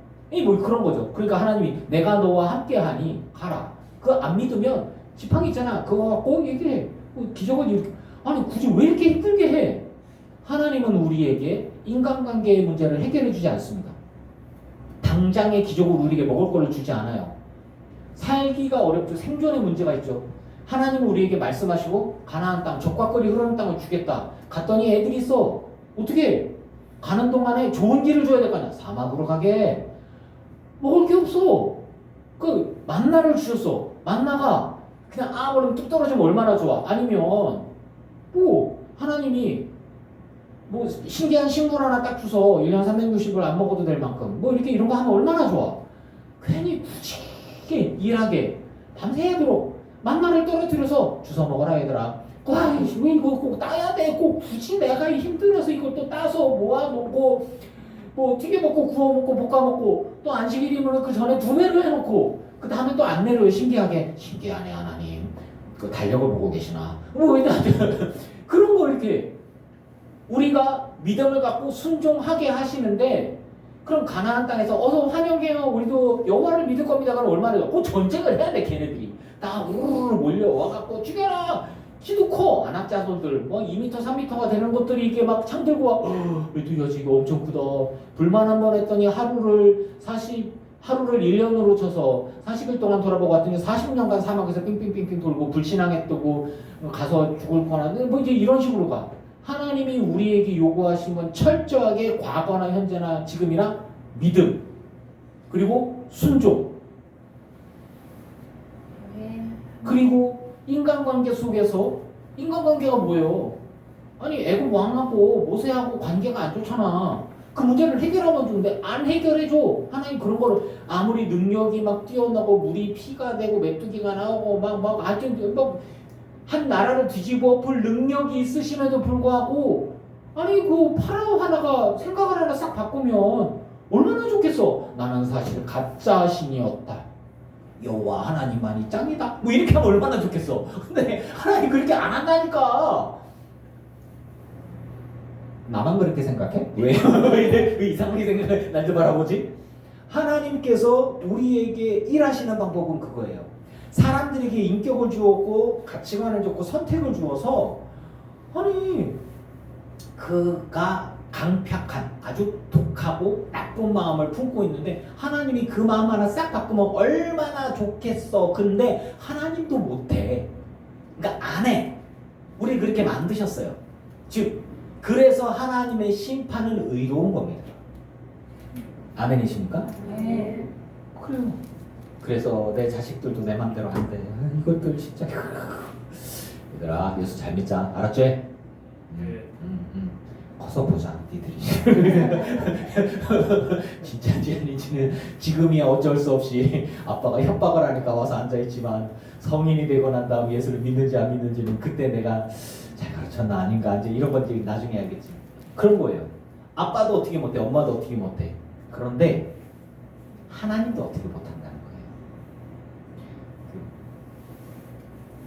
뭐 그런 거죠. 그러니까 하나님이 내가 너와 함께하니 가라. 그거 안 믿으면 지팡이 있잖아. 그거 갖고 얘기해. 기적은 이렇게 아니 굳이 왜 이렇게 힘들게 해? 하나님은 우리에게 인간관계의 문제를 해결해 주지 않습니다. 당장의 기적으로 우리에게 먹을 거를 주지 않아요. 살기가 어렵죠. 생존의 문제가 있죠. 하나님은 우리에게 말씀하시고 가나안 땅, 적과 꿀이 흐르는 땅을 주겠다. 갔더니 애들이 있어. 어떻게 가는 동안에 좋은 길을 줘야 될 거 아니야. 사막으로 가게. 먹을 게 없어. 그 만나를 주셨어. 만나가 그냥 아무런 뚝 떨어지면 얼마나 좋아. 아니면 뭐 하나님이 뭐 신기한 식물 하나 딱 주서 1년 360을 안 먹어도 될 만큼 뭐 이렇게 이런 거 하면 얼마나 좋아. 괜히 굳이 일하게 밤새도록 만나를 떨어뜨려서 주워 먹어라 얘들아. 와 이거 꼭 따야 돼. 꼭 굳이 내가 힘들어서 이걸 또 따서 모아놓고 뭐 튀겨 먹고 구워 먹고 볶아 먹고 또 안식일이면 그 전에 2배를 해놓고 그 다음에 또 안 내려요. 신기하게. 신기하네 하나님. 그 달력을 보고 계시나. 뭐 그런 거 이렇게 우리가 믿음을 갖고 순종하게 하시는데 그럼 가나안 땅에서 어서 환영해요. 우리도 여호와를 믿을 겁니다. 그럼 얼마나 좋아. 그 전쟁을 해야 돼. 걔네들이 다 우르르 몰려와갖고 죽여라. 키도 커. 안악자손들 뭐 2m 3m가 되는 것들이 이렇게 막 창 들고 와. 왜두야지 이거 엄청 크다. 불만 한 번 했더니 하루를 1년으로 쳐서 40일 동안 돌아보고 왔더니 40년간 사막에서 빙빙빙빙 돌고 불신앙했다고 가서 죽을 거나 뭐 이제 이런 식으로 가. 하나님이 우리에게 요구하신 건 철저하게 과거나 현재나 지금이나 믿음 그리고 순종 그리고 인간관계 속에서 인간관계가 뭐예요? 아니 애굽 왕하고 모세하고 관계가 안 좋잖아. 그 문제를 해결하면 좋은데 안 해결해줘. 하나님 그런 거를 아무리 능력이 막 뛰어나고 물이 피가 되고 메뚜기가 나오고 막 아주 막 한 나라를 뒤집어 엎을 능력이 있으심에도 불구하고 아니 그 파라오 하나가 생각을 하나 싹 바꾸면 얼마나 좋겠어. 나는 사실 가짜 신이었다. 여호와 하나님만이 짱이다. 뭐 이렇게 하면 얼마나 좋겠어. 근데 하나님 그렇게 안 한다니까. 나만 그렇게 생각해? 왜? 왜 이상하게 생각해? 날 좀 바라보지? 하나님께서 우리에게 일하시는 방법은 그거예요. 사람들에게 인격을 주었고 가치관을 줬고 선택을 주어서 아니 그가 강팍한 아주 독하고 나쁜 마음을 품고 있는데 하나님이 그 마음 하나 싹 바꾸면 얼마나 좋겠어. 근데 하나님도 못해. 그러니까 안 해. 우리 그렇게 만드셨어요. 즉 그래서 하나님의 심판은 의로운 겁니다. 아멘이십니까? 네. 그래요. 그래서 내 자식들도 내 맘대로 한대. 이것들 진짜 얘들아 예수 잘 믿자. 알았지? 커서 보자 니들이. 진짜인지 아닌지는 지금이야 어쩔 수 없이 아빠가 협박을 하니까 와서 앉아있지만 성인이 되고 난 다음 예수를 믿는지 안 믿는지는 그때 내가 잘 가르쳤나 아닌가 이제 이런 건지 나중에 알겠지. 그런 거예요. 아빠도 어떻게 못해, 엄마도 어떻게 못해. 그런데 하나님도 어떻게 못한다는 거예요.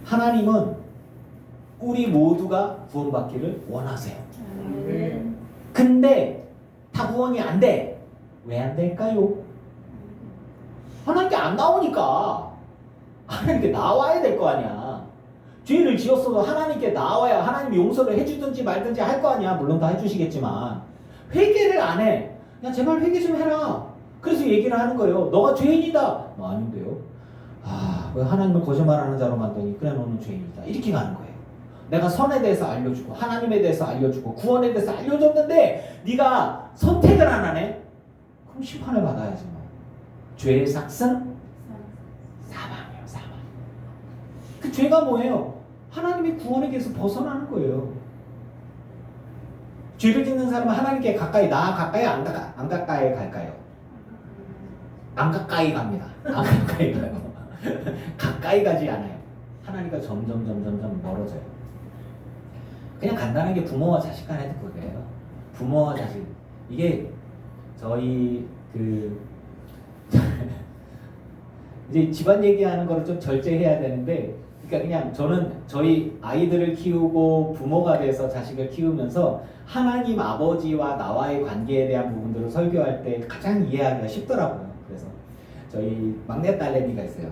하나님은 우리 모두가 구원받기를 원하세요. 근데 다 구원이 안 돼. 왜 안 될까요? 하나님께 안 나오니까. 하나님께 나와야 될 거 아니야. 죄를 지었어도 하나님께 나와야 하나님이 용서를 해주든지 말든지 할 거 아니야. 물론 다 해주시겠지만 회개를 안 해. 야 제발 회개 좀 해라. 그래서 얘기를 하는 거예요. 너가 죄인이다. 아닌데요. 왜 하나님을 거짓말하는 자로 만드니 그래 너는 죄인이다. 이렇게 가는 거예요. 내가 선에 대해서 알려주고 하나님에 대해서 알려주고 구원에 대해서 알려줬는데 네가 선택을 안 하네? 그럼 심판을 받아야지 뭐. 죄의 삭은 사망이에요. 사망. 그 죄가 뭐예요? 하나님의 구원에게서 벗어나는 거예요. 죄를 짓는 사람은 하나님께 가까이 나아갈까요? 안 가까이 갈까요? 안 가까이 갑니다. 안 가까이 가요. 가까이 가지 않아요. 하나님과 점점 멀어져요. 그냥 간단하게 부모와 자식 간에도 그거예요. 부모와 자식. 이게 저희 이제 집안 얘기하는 거를 좀 절제해야 되는데, 그러니까 그냥 저는 저희 아이들을 키우고 부모가 돼서 자식을 키우면서 하나님 아버지와 나와의 관계에 대한 부분들을 설교할 때 가장 이해하기가 쉽더라고요. 그래서 저희 막내 딸내미가 있어요.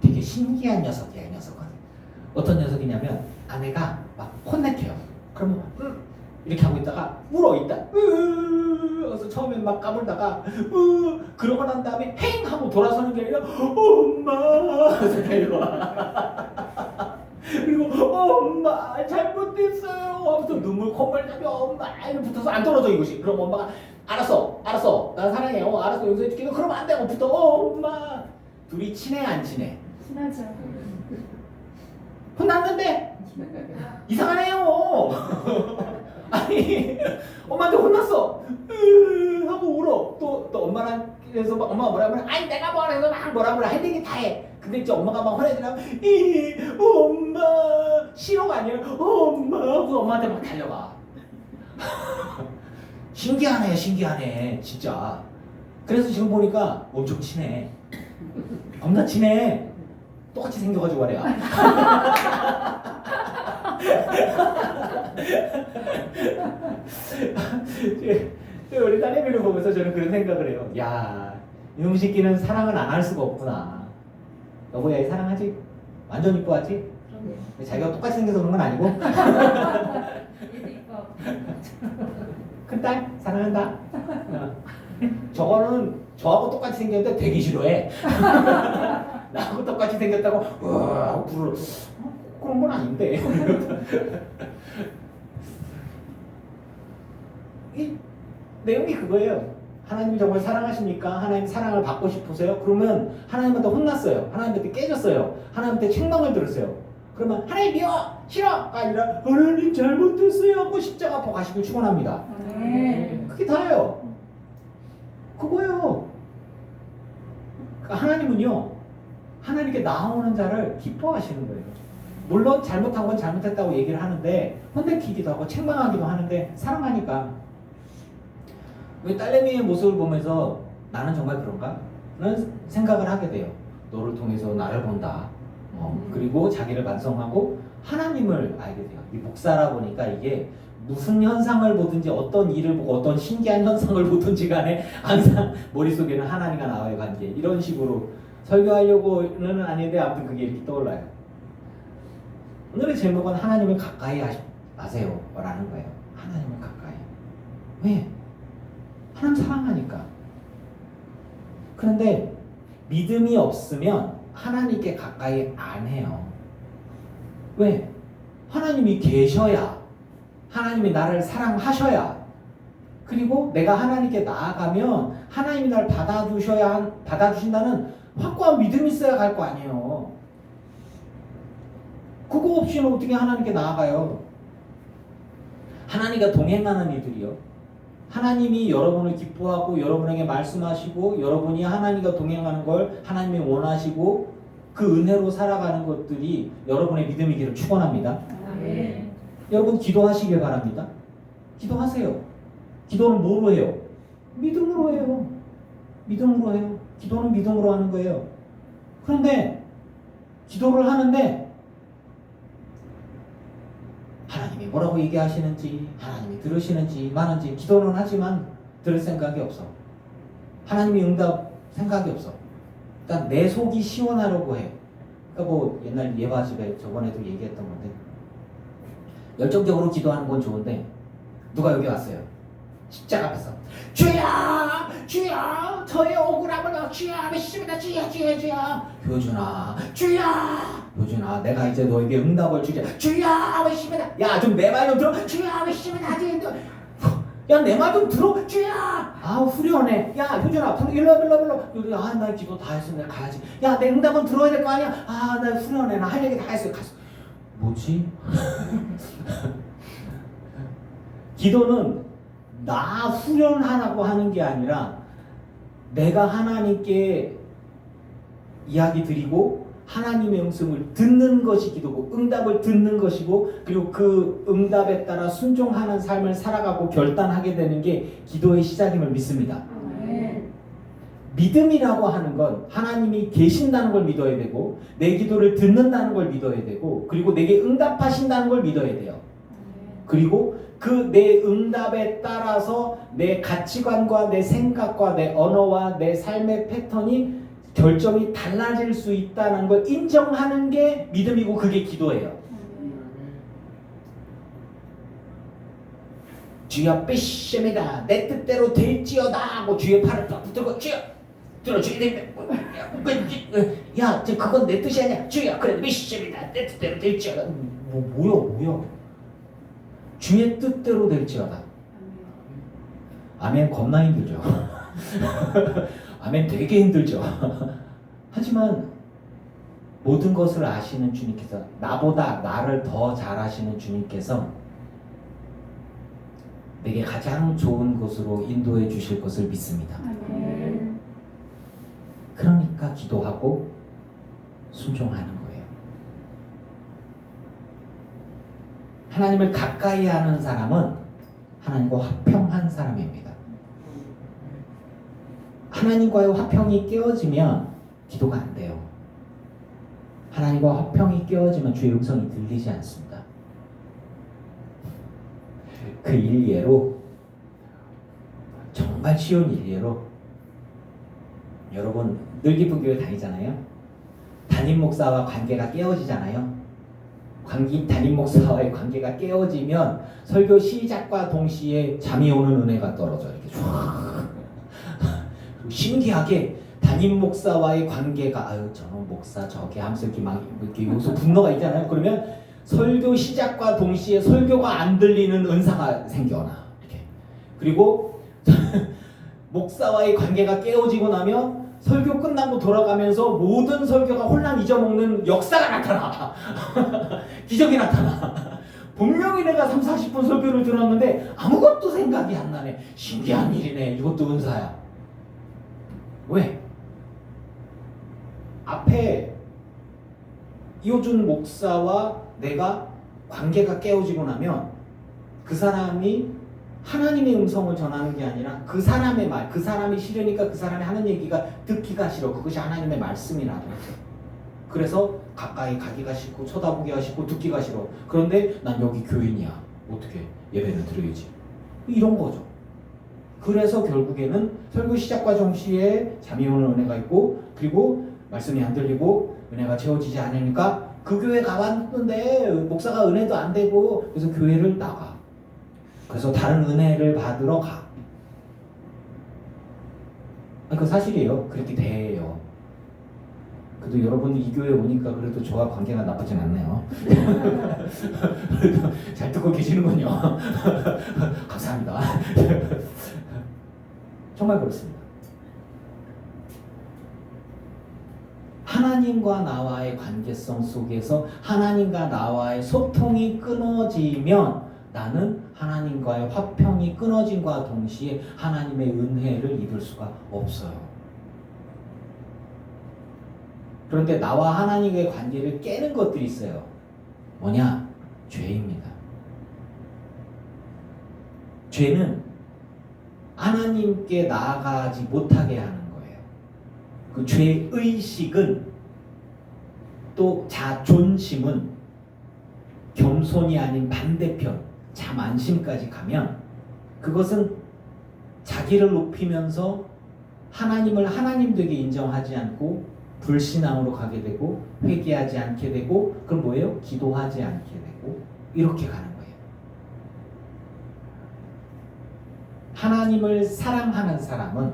되게 신기한 녀석이야, 이 녀석은. 어떤 녀석이냐면 아내가 막 혼내켜요. 그러면 이렇게 하고 있다가 울어 있다. 그래서 처음엔 막 까불다가 그러고 난 다음에 행 하고 돌아서는 게 아니라 엄마 그래서 달려와. 그리고 엄마 잘못됐어요 하면서 눈물 콧물 나며 엄마 이렇게 붙어서 안 떨어져 이것이. 그럼 엄마가 알았어 나 사랑해 알았어 용서해줄게. 그러면 안 돼 하고 붙어 엄마. 둘이 친해 안 친해? 친하죠. 혼났는데 이상하네요. 아니 엄마한테 혼났어 하고 울어. 또 엄마랑 그래서 막 엄마가 뭐라 그래. 아니 내가 뭐라 해서 막 뭐라 그래 할 얘기 다 해. 근데 이제 엄마가 막 화내더라고. 엄마 싫어가 아니라 엄마 하고 엄마한테 막 달려가. 신기하네 진짜. 그래서 지금 보니까 엄청 친해. 겁나 친해. 똑같이 생겨가지고 말이야. 우리 딸내미를 보면서 저는 그런 생각을 해요. 야, 이놈 새끼는 사랑을 안 할 수가 없구나. 여보야, 이 사랑하지? 완전 이뻐하지? 근데 자기가 똑같이 생겨서 그런 건 아니고. 큰딸 사랑한다. 저거는 저하고 똑같이 생겼는데 되게 싫어해. 나하고 똑같이 생겼다고 불을. 그런 건 아닌데. 이 내용이 그거예요. 하나님이 정말 사랑하십니까? 하나님 사랑을 받고 싶으세요? 그러면 하나님한테 혼났어요. 하나님한테 깨졌어요. 하나님한테 책망을 들었어요. 그러면 하나님 미워! 싫어!가 아니라 하나님 잘못했어요 하고 십자가 앞에 가시길 축원합니다. 그게 다예요. 그거예요. 그러니까 하나님은요, 하나님께 나오는 자를 기뻐하시는 거예요. 물론 잘못한 건 잘못했다고 얘기를 하는데 혼내키기도 하고 책망하기도 하는데 사랑하니까. 왜 딸내미의 모습을 보면서 나는 정말 그런가? 라는 생각을 하게 돼요. 너를 통해서 나를 본다. 그리고 자기를 반성하고 하나님을 알게 돼요. 이 목사라 보니까 이게 무슨 현상을 보든지 어떤 일을 보고 어떤 신기한 현상을 보든지 간에 항상 머릿속에는 하나님과 나와의 관계 이런 식으로 설교하려고는 아닌데 아무튼 그게 이렇게 떠올라요. 오늘의 제목은 하나님을 가까이 하세요 라는 거예요. 하나님을 가까이. 왜? 하나님 사랑하니까. 그런데 믿음이 없으면 하나님께 가까이 안 해요. 왜? 하나님이 계셔야, 하나님이 나를 사랑하셔야, 그리고 내가 하나님께 나아가면 하나님이 나를 받아주신다는 확고한 믿음이 있어야 갈 거 아니에요. 그거 없이는 어떻게 하나님께 나아가요? 하나님과 동행하는 이들이요. 하나님이 여러분을 기뻐하고 여러분에게 말씀하시고 여러분이 하나님과 동행하는 걸 하나님이 원하시고 그 은혜로 살아가는 것들이 여러분의 믿음이기를 축원합니다. 아멘. 여러분 기도하시길 바랍니다. 기도하세요. 기도는 뭐로 해요? 믿음으로 해요. 믿음으로 해요. 기도는 믿음으로 하는 거예요. 그런데 기도를 하는데 하나님이 뭐라고 얘기하시는지, 하나님이 들으시는지 마는지 기도는 하지만 들을 생각이 없어. 하나님이 응답 생각이 없어. 그러니까 내 속이 시원하려고 해. 그러니까 뭐 옛날 예바집에 저번에도 얘기했던 건데 열정적으로 기도하는 건 좋은데 누가 여기 왔어요? 십자가 앞에서 주야! 주야! 저의 억울함을 주야! 믿습니다. 주야! 주야! 주야! 효준아! 주야! 효준아 내가 이제 너에게 응답을 주자. 주야! 믿습니다. 야 좀 내 말 좀 들어. 주야! 믿습니다. 야 내 말 좀 들어. 주야! 아 후련해. 야 효준아 일로 나 기도 다 했어. 내가 가야지. 야 내 응답은 들어야 될 거 아니야. 아 나 후련해. 나 할 얘기 다 했어. 갔어. 뭐지? 기도는 나 후련하라고 하는 게 아니라 내가 하나님께 이야기 드리고 하나님의 음성을 듣는 것이 기도고 응답을 듣는 것이고 그리고 그 응답에 따라 순종하는 삶을 살아가고 결단하게 되는 게 기도의 시작임을 믿습니다. 아멘. 믿음이라고 하는 건 하나님이 계신다는 걸 믿어야 되고 내 기도를 듣는다는 걸 믿어야 되고 그리고 내게 응답하신다는 걸 믿어야 돼요. 그리고 그 내 응답에 따라서 내 가치관과 내 생각과 내 언어와 내 삶의 패턴이 결정이 달라질 수 있다는 걸 인정하는 게 믿음이고 그게 기도예요. 주여 삐심이다 내 뜻대로 될지어다 하고 주의 팔을 딱 붙들고 주여 들어주게 되면 야 그건 내 뜻이 아니야. 주여 그래 삐심이다 내 뜻대로 될지어다. 뭐야 주의 뜻대로 될지어다. 아멘 겁나 힘들죠. 아멘 되게 힘들죠. 하지만 모든 것을 아시는 주님께서 나보다 나를 더 잘 아시는 주님께서 내게 가장 좋은 곳으로 인도해 주실 것을 믿습니다. 아멘. 그러니까 기도하고 순종하는 거예요. 하나님을 가까이 하는 사람은 하나님과 화평한 사람입니다. 하나님과의 화평이 깨어지면 기도가 안 돼요. 하나님과 화평이 깨어지면 주의 음성이 들리지 않습니다. 그 일례로 정말 쉬운 일례로 여러분 늘 기쁜 교회 다니잖아요. 담임 목사와 관계가 깨어지잖아요. 담임 목사와의 관계가 깨어지면 설교 시작과 동시에 잠이 오는 은혜가 떨어져 이렇게 쫙. 신기하게 담임 목사와의 관계가 저놈 목사 저게 하면서 이렇게 막 이렇게 여기서 분노가 있잖아요. 그러면 설교 시작과 동시에 설교가 안 들리는 은사가 생겨나 이렇게. 그리고 목사와의 관계가 깨어지고 나면 설교 끝나고 돌아가면서 모든 설교가 혼란 잊어먹는 역사가 나타나. 기적이 나타나. 분명히 내가 30-40분 설교를 들었는데 아무것도 생각이 안 나네. 신기한 일이네. 이것도 은사야. 왜? 앞에 이호준 목사와 내가 관계가 깨어지고 나면 그 사람이 하나님의 음성을 전하는 게 아니라 그 사람의 말, 그 사람이 싫으니까 그 사람이 하는 얘기가 듣기가 싫어. 그것이 하나님의 말씀이라고. 그래서 가까이 가기가 싫고 쳐다보기가 싫고 듣기가 싫어. 그런데 난 여기 교인이야. 어떻게 예배를 드려야지. 이런 거죠. 그래서 결국에는 설교 시작과 동시에 잠이 오는 은혜가 있고, 그리고 말씀이 안 들리고 은혜가 채워지지 않으니까 그 교회 가봤는데 목사가 은혜도 안 되고, 그래서 교회를 나가. 그래서 다른 은혜를 받으러 가. 그 사실이에요. 그렇게 돼요. 그래도 여러분이 이 교회에 오니까 그래도 저와 관계가 나쁘진 않네요. 그래도 잘 듣고 계시는군요. 감사합니다. 정말 그렇습니다. 하나님과 나와의 관계성 속에서 하나님과 나와의 소통이 끊어지면 나는 하나님과의 화평이 끊어짐과 동시에 하나님의 은혜를 입을 수가 없어요. 그런데 나와 하나님의 관계를 깨는 것들이 있어요. 뭐냐? 죄입니다. 죄는 하나님께 나아가지 못하게 하는 거예요. 그 죄의식은, 또 자존심은 겸손이 아닌 반대편 자만심까지 가면, 그것은 자기를 높이면서 하나님을 하나님 되게 인정하지 않고 불신앙으로 가게 되고, 회개하지 않게 되고, 그럼 뭐예요? 기도하지 않게 되고, 이렇게 가는 거예요. 하나님을 사랑하는 사람은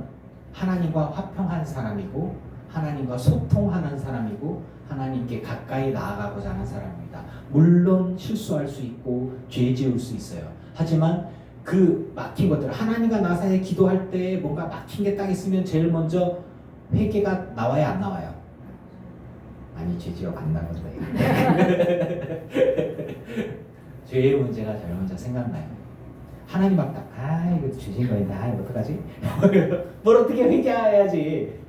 하나님과 화평한 사람이고, 하나님과 소통하는 사람이고, 하나님께 가까이 나아가고자 하는 사람입니다. 물론 실수할 수 있고 죄 지을 수 있어요. 하지만 그 막힌 것들, 하나님과 나 사이에 기도할 때 뭔가 막힌 게 딱 있으면 제일 먼저 회개가 나와야 안 나와요? 아니, 죄 지어 봤나 본데. 죄의 문제가 제일 먼저 생각나요. 하나님 앞에 이거 죄진 거인데 어떡하지? 뭘 어떻게 회개해야지.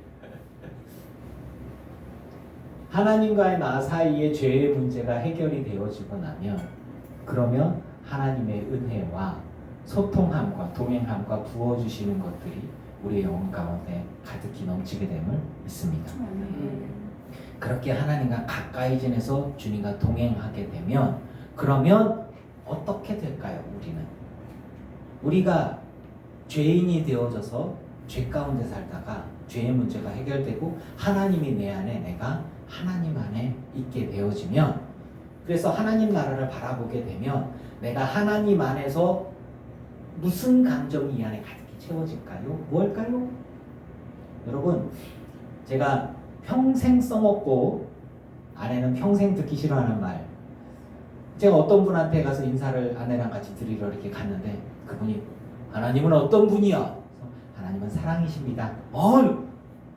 하나님과의 나 사이의 죄의 문제가 해결이 되어지고 나면, 그러면 하나님의 은혜와 소통함과 동행함과 부어주시는 것들이 우리의 영혼 가운데 가득히 넘치게 됨을 믿습니다. 그렇게 하나님과 가까이 지내서 주님과 동행하게 되면, 그러면 어떻게 될까요? 우리가 죄인이 되어져서 죄 가운데 살다가 죄의 문제가 해결되고 하나님이 내 안에, 내가 하나님 안에 있게 되어지면, 그래서 하나님 나라를 바라보게 되면 내가 하나님 안에서 무슨 감정이 이 안에 가득히 채워질까요? 뭘까요? 여러분, 제가 평생 써먹고 아내는 평생 듣기 싫어하는 말, 제가 어떤 분한테 가서 인사를 아내랑 같이 드리러 이렇게 갔는데, 그분이 하나님은 어떤 분이야? 하나님은 사랑이십니다.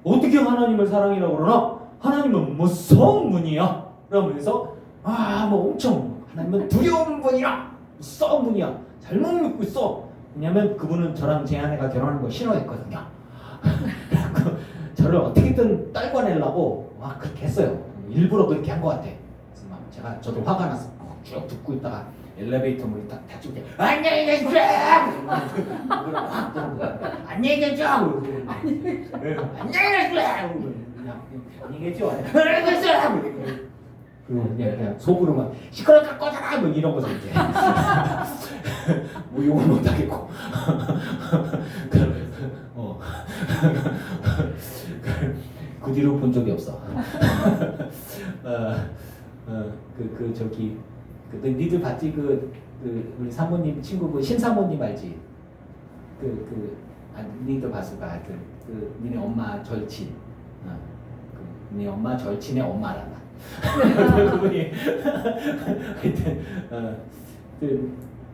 어떻게 하나님을 사랑이라고 그러나? 하나님은 무서운 분이야. 그러면서 뭐 엄청 하나님은 두려운 분이야, 무서운 분이야, 잘못 믿고 있어. 왜냐면 그분은 저랑 제 아내가 결혼하는 걸 싫어했거든요. 저를 어떻게든 떨궈내려고 막 그렇게 했어요. 일부러 그렇게 한 것 같아. 그래서 막 저도 화가 나서 쭉 듣고 있다가 엘리베이터 문이 딱 닫히고 안녕히 계십시오. 안녕히 계십시오. 안녕히 계십시오. 안녕히 계십시오. 그리고 그냥 속으로 막 시끄럽게 꺼져라 뭐 이런 거죠 이제. 뭐 욕을 못 하겠고. 그 뒤로 본 적이 없어. 니들 봤지? 우리 사모님 친구 신사모님 알지? 니들 봤을 거야. 니네 엄마 절친. 니네 엄마 절친의 엄마란다. 그분이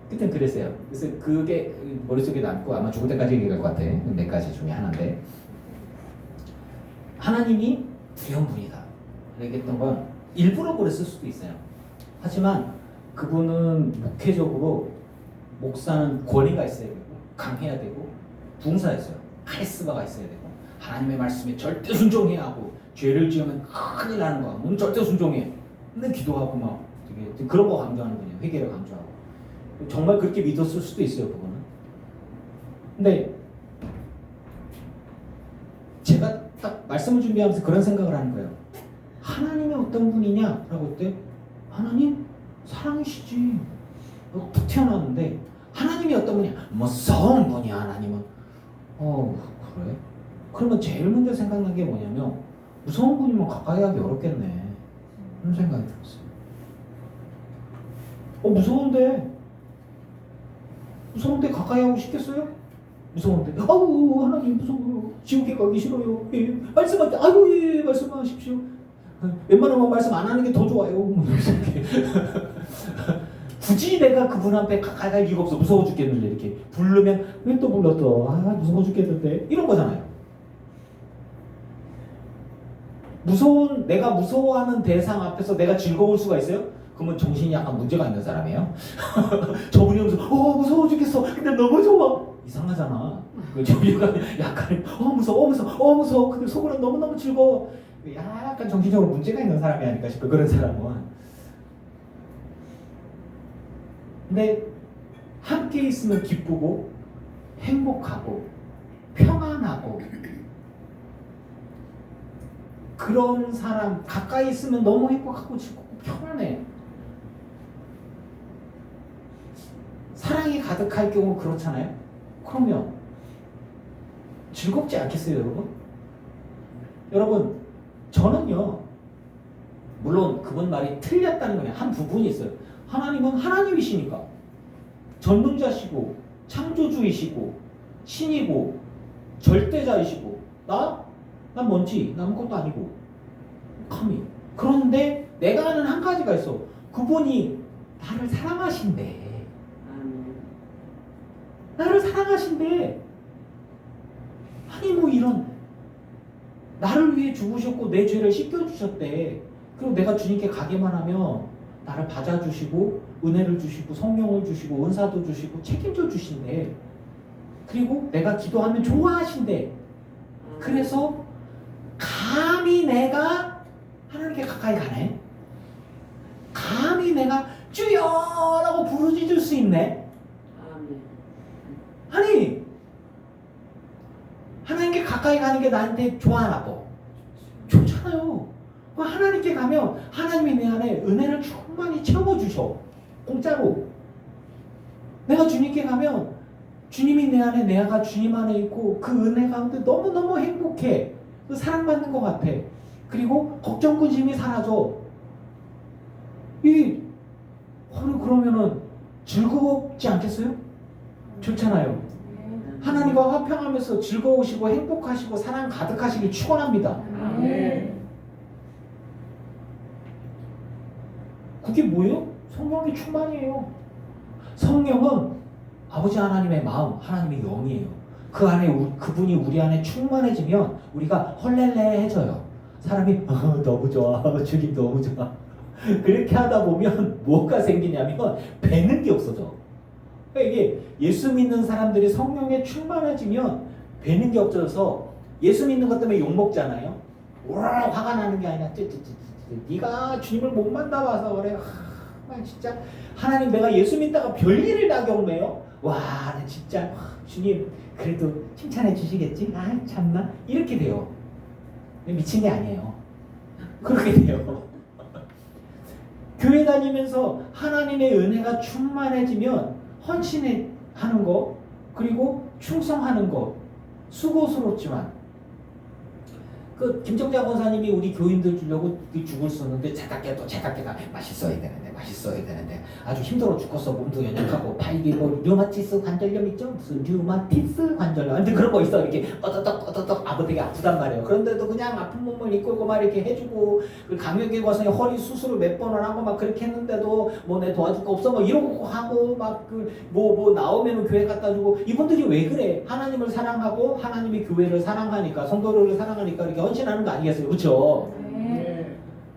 그땐 그랬어요. 그래서 그게 머릿속에 남고 아마 죽을 때까지 얘기할 것 같아. 4가지 중에 하나인데, 하나님이 두려운 분이다 그랬던 건 일부러 그랬을 수도 있어요. 하지만 그분은 목회적으로, 목사는 권위가 있어야 되고 강해야 되고 부흥사가 있어요. 카리스마가 있어야 되고 하나님의 말씀에 절대 순종해야 하고, 죄를 지으면 큰일 나는 거야. 너는 절대 순종해. 근데 기도하고 막 되게 그런 거 강조하는 분이에요. 회개를 강조하고. 정말 그렇게 믿었을 수도 있어요. 그거는. 근데 제가 딱 말씀을 준비하면서 그런 생각을 하는 거예요. 하나님이 어떤 분이냐라고 할 때 하나님 사랑이시지. 툭 튀어나왔는데 하나님이 어떤 분이야? 무서운 분이야 하나님은. 그래? 그러면 제일 먼저 생각난 게 뭐냐면 무서운 분이면 가까이 하기 어렵겠네. 그런 생각이 들었어요. 무서운데 가까이 하고 싶겠어요? 무서운데 아우 하나님 무서워요. 지옥에 가기 싫어요. 예, 말씀할 때 아유 예 말씀하십시오. 웬만하면 말씀 안 하는 게 더 좋아요. 이렇게. 굳이 내가 그분 앞에 가까이 갈 이유가 없어. 무서워 죽겠는데 이렇게 부르면 왜 또 불렀어? 무서워 죽겠는데 이런 거잖아요. 내가 무서워하는 대상 앞에서 내가 즐거울 수가 있어요? 그러면 정신이 약간 문제가 있는 사람이에요. 저분이 하면서 무서워 죽겠어. 근데 너무 좋아. 이상하잖아. 저분이가 약간 무서워. 근데 속으로 너무너무 즐거워. 약간 정신적으로 문제가 있는 사람이 아닐까 싶어요. 그런 사람은. 근데 함께 있으면 기쁘고 행복하고 평안하고 그런 사람 가까이 있으면 너무 행복하고 즐겁고 평안해. 사랑이 가득할 경우 그렇잖아요. 그러면 즐겁지 않겠어요, 여러분? 여러분, 저는요, 물론 그분 말이 틀렸다는 거냐, 한 부분이 있어요. 하나님은 하나님이시니까 전능자시고 창조주이시고 신이고 절대자이시고 난 뭔지 아무것도 아니고 감히. 그런데 내가 아는 한 가지가 있어. 그분이 나를 사랑하신대. 아니 뭐 이런 나를 위해 죽으셨고 내 죄를 씻겨주셨대. 그리고 내가 주님께 가기만 하면 나를 받아주시고 은혜를 주시고 성령을 주시고 은사도 주시고 책임져 주신대. 그리고 내가 기도하면 좋아하신대. 그래서 감히 내가 하나님께 가까이 가네. 감히 내가 주여라고 부르짖을 수 있네. 아니 하나님께 가까이 가는 게 나한테 좋아하나 봐. 좋잖아요. 하나님께 가면 하나님이 내 안에 은혜를 충만히 채워주셔. 공짜로. 내가 주님께 가면 주님이 내 안에 내가 주님 안에 있고 그 은혜 가운데 너무너무 행복해. 그 사랑받는 것 같아. 그리고 걱정 근심이 사라져. 그러면은 즐겁지 않겠어요? 좋잖아요. 하나님과 화평하면서 즐거우시고 행복하시고 사랑 가득하시길 축원합니다. 그게 뭐예요? 성령의 충만이에요. 성령은 아버지 하나님의 마음, 하나님의 영이에요. 그 안에 그분이 우리 안에 충만해지면 우리가 헐렐레해져요. 사람이 너무 좋아, 주님 너무 좋아. 그렇게 하다 보면 뭐가 생기냐면 배는 게 없어져. 그러니까 이게 예수 믿는 사람들이 성령에 충만해지면 배는 게 없어져서 예수 믿는 것 때문에 욕먹잖아요. 화가 나는 게 아니라 네가 주님을 못 만나봐서 그래. 진짜 하나님 내가 예수 믿다가 별일을 다 경험해요. 나 진짜 주님 그래도 칭찬해 주시겠지? 참나 이렇게 돼요. 미친 게 아니에요. 그렇게 돼요. 교회 다니면서 하나님의 은혜가 충만해지면 헌신하는 거 그리고 충성하는 거 수고스럽지만 그 김정자 권사님이 우리 교인들 주려고 죽을 썼는데 제답게가 맛있어야 되는데 아주 힘들어 죽겠어. 몸도 연약하고 발기 류마티스 관절염 있죠? 무슨 류마티스 관절염 근데 그런 거 있어. 이렇게 어떠덕 되게 아프단 말이에요. 그런데도 그냥 아픈 몸을 이끌고 막 이렇게 해주고 강력에 가서 허리 수술을 몇 번을 하고 막 그렇게 했는데도 뭐 내 도와줄 거 없어 뭐 이러고 하고 막 뭐 나오면은 교회 갖다 주고 이분들이 왜 그래? 하나님을 사랑하고 하나님이 교회를 사랑하니까 성도를 사랑하니까 이렇게 헌신하는 거 아니겠어요? 그렇죠?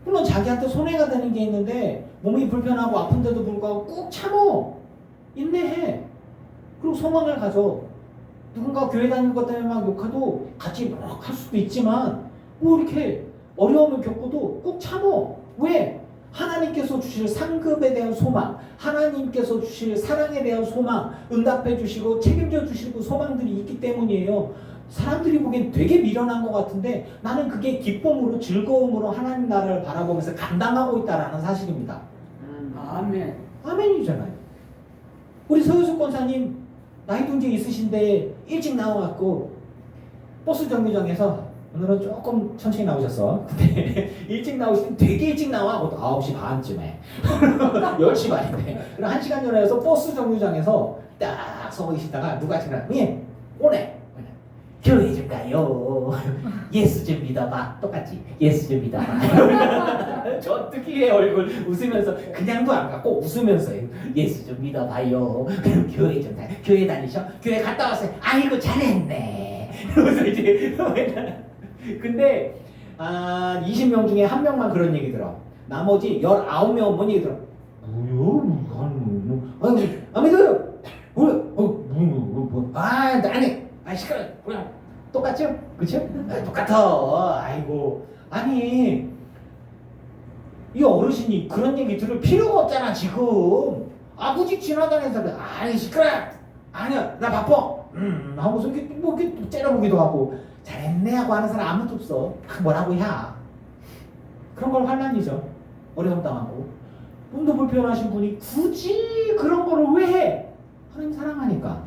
물론 자기한테 손해가 되는 게 있는데 몸이 불편하고 아픈데도 불구하고 꾹 참어. 인내해. 그리고 소망을 가져. 누군가 교회 다니는 것 때문에 막 욕해도 같이 막 할 수도 있지만 뭐 이렇게 어려움을 겪어도 꾹 참어. 왜? 하나님께서 주실 상급에 대한 소망, 하나님께서 주실 사랑에 대한 소망, 응답해 주시고 책임져 주시고 소망들이 있기 때문이에요. 사람들이 보기엔 되게 미련한 것 같은데 나는 그게 기쁨으로 즐거움으로 하나님 나라를 바라보면서 감당하고 있다라는 사실입니다. 아멘. 아멘이잖아요. 우리 서유숙 권사님 나이도 이제 있으신데 일찍 나와갖고 버스 정류장에서 오늘은 조금 천천히 나오셨어. 근데 일찍 나오시면 되게 일찍 나와. 9시 반쯤에 10시 반인데 그럼 1시간 전에 와서 버스 정류장에서 딱 서 계시다가 누가 지나가 예 오네 교회 좀 가요. 예수 좀 믿어봐. 똑같지 예수 좀 믿어봐. 저 특이해 얼굴 웃으면서 그냥도 안 갖고 웃으면서 예수 좀 믿어봐요. 그럼 교회 좀 가요. 교회 다니셔? 교회 갔다 왔어요. 아이고 잘했네. 그래서 이제 근데 20명 중에 1명만 그런 얘기 들어. 나머지 19명은 뭔 얘기 들어? 뭐야? 안 믿어요. 아니 시끄러. 그냥 똑같죠? 그렇죠? 똑같아. 아이고 아니 이 어르신이 그런 얘기 들을 필요가 없잖아 지금. 아버지 지나다니는 사람 아니 시끄러. 아니야 나 바빠. 하고서 이렇게 뭐 이렇게 째려보기도 하고. 잘했네 하고 하는 사람 아무도 없어. 뭐라고 해. 그런 걸 환난이죠. 어려움 당하고 몸도 불편하신 분이 굳이 그런 거를 왜 해? 하나님 사랑하니까.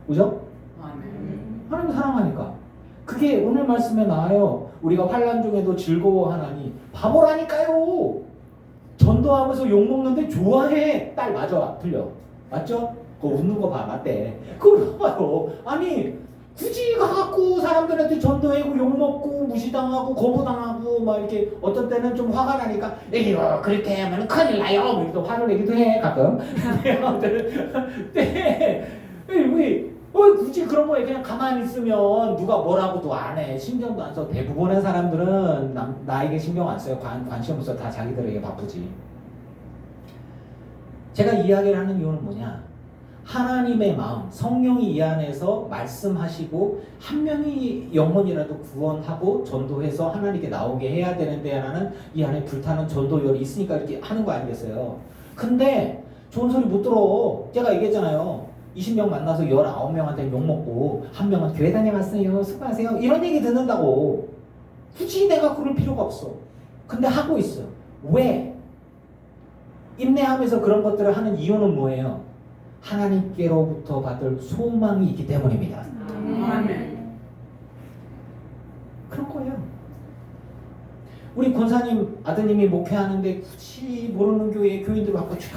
그죠? 하나님 사랑하니까. 그게 오늘 말씀에 나와요. 우리가 환난 중에도 즐거워하나니 바보라니까요. 전도하면서 욕먹는데 좋아해. 딸 맞아. 틀려. 맞죠? 그거 웃는 거 봐. 맞대. 그거 봐요. 아니 굳이 가갖고 사람들한테 전도하고 욕먹고 무시당하고 거부당하고 막 이렇게 어떤 때는 좀 화가 나니까 이거 그렇게 하면 큰일 나요 뭐 이렇게 화를 내기도 해 가끔. 왜 굳이 그런 거에 그냥 가만히 있으면 누가 뭐라고도 안 해. 신경도 안 써. 대부분의 사람들은 나에게 신경 안 써요. 관심 없어. 다 자기들에게 바쁘지. 제가 이야기를 하는 이유는 뭐냐, 하나님의 마음, 성령이 이 안에서 말씀하시고 한 명이 영혼이라도 구원하고 전도해서 하나님께 나오게 해야 되는데 하나는 이 안에 불타는 전도열이 있으니까 이렇게 하는 거 아니겠어요? 근데 좋은 소리 못 들어. 제가 얘기했잖아요. 20명 만나서 19명한테 욕먹고 한 명은 교회 다녀왔어요. 수고하세요. 이런 얘기 듣는다고. 굳이 내가 그럴 필요가 없어. 근데 하고 있어. 왜? 인내하면서 그런 것들을 하는 이유는 뭐예요? 하나님께로부터 받을 소망이 있기 때문입니다. 아멘. 그런 거예요. 우리 권사님 아드님이 목회하는데 굳이 모르는 교회에 교인들 와서 쭉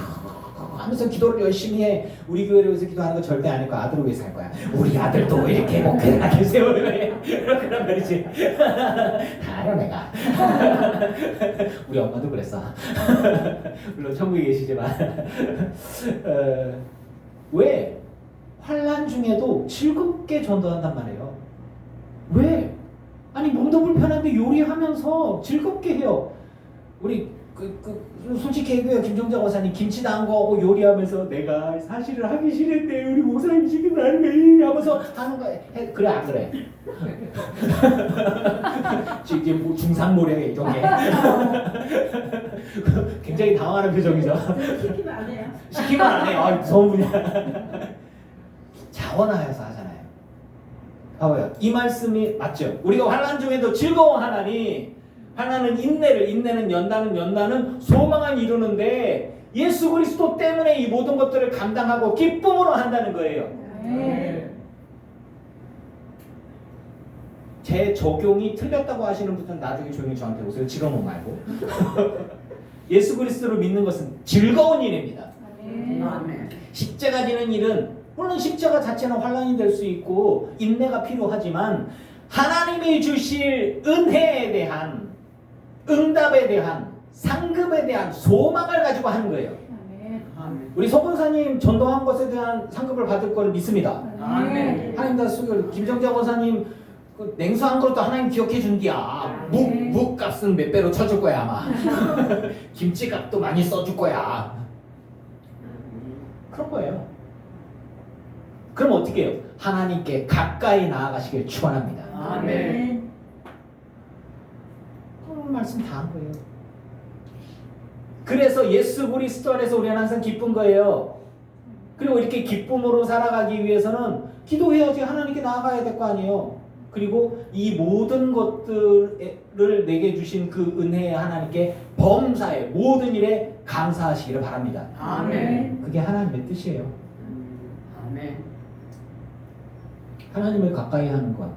하면서 기도를 열심히 해. 우리 교회를 위해서 기도하는 거 절대 아닐 거야. 아들을 위해서 할 거야. 우리 아들도 이렇게 목회를 하게 세워요. 그런 말이지. 다 알아 내가. 우리 엄마도 그랬어. 물론 천국에 계시지만. 왜? 환난 중에도 즐겁게 전도한단 말이에요. 왜? 아니 몸도 불편한데 요리하면서 즐겁게 해요. 우리 솔직히 얘기해요. 김종자 권사님 김치 담은 거하고 요리하면서 내가 사실을 하기 싫은데 우리 목사님 지금 안돼 하면서 하는 거 해. 그래 안 그래? 지금 뭐 중상모래 이런 게 굉장히 당황하는 표정이죠. 시키면 안 해요. 시키면 안 해요. 무서운 분이야. 자원하여서 하잖아요. 봐봐요. 이 말씀이 맞죠? 우리가 환난 중에도 즐거워하나니, 환난은 인내는 연단은 소망을 이루는데 예수 그리스도 때문에 이 모든 것들을 감당하고 기쁨으로 한다는 거예요. 네. 제 적용이 틀렸다고 하시는 분들은 나중에 조용히 저한테 오세요. 지금은 말고. 예수 그리스도를 믿는 것은 즐거운 일입니다. 아멘. 십자가 지는 일은 물론 십자가 자체는 환난이 될 수 있고 인내가 필요하지만 하나님이 주실 은혜에 대한, 응답에 대한, 상급에 대한 소망을 가지고 하는 거예요. 아멘. 우리 서본사님 전도한 것에 대한 상급을 받을 걸 믿습니다. 아멘. 하나님 다 수고. 김정자 권사님 그 냉수 한 그릇도 하나님 기억해 준디야. 묵 값은 몇 배로 쳐줄 거야 아마. 김치 값도 많이 써줄 거야. 그런 거예요. 그럼 어떻게 해요? 하나님께 가까이 나아가시길 축원합니다. 아멘. 오늘 말씀 다 한 거예요. 그래서 예수 그리스도 안에서 우리는 항상 기쁜 거예요. 그리고 이렇게 기쁨으로 살아가기 위해서는 기도해야지 하나님께 나아가야 될 거 아니에요. 그리고 이 모든 것들을 내게 주신 그 은혜의 하나님께 범사에 모든 일에 감사하시기를 바랍니다. 아멘. 그게 하나님의 뜻이에요. 아멘. 하나님을 가까이 하는 것.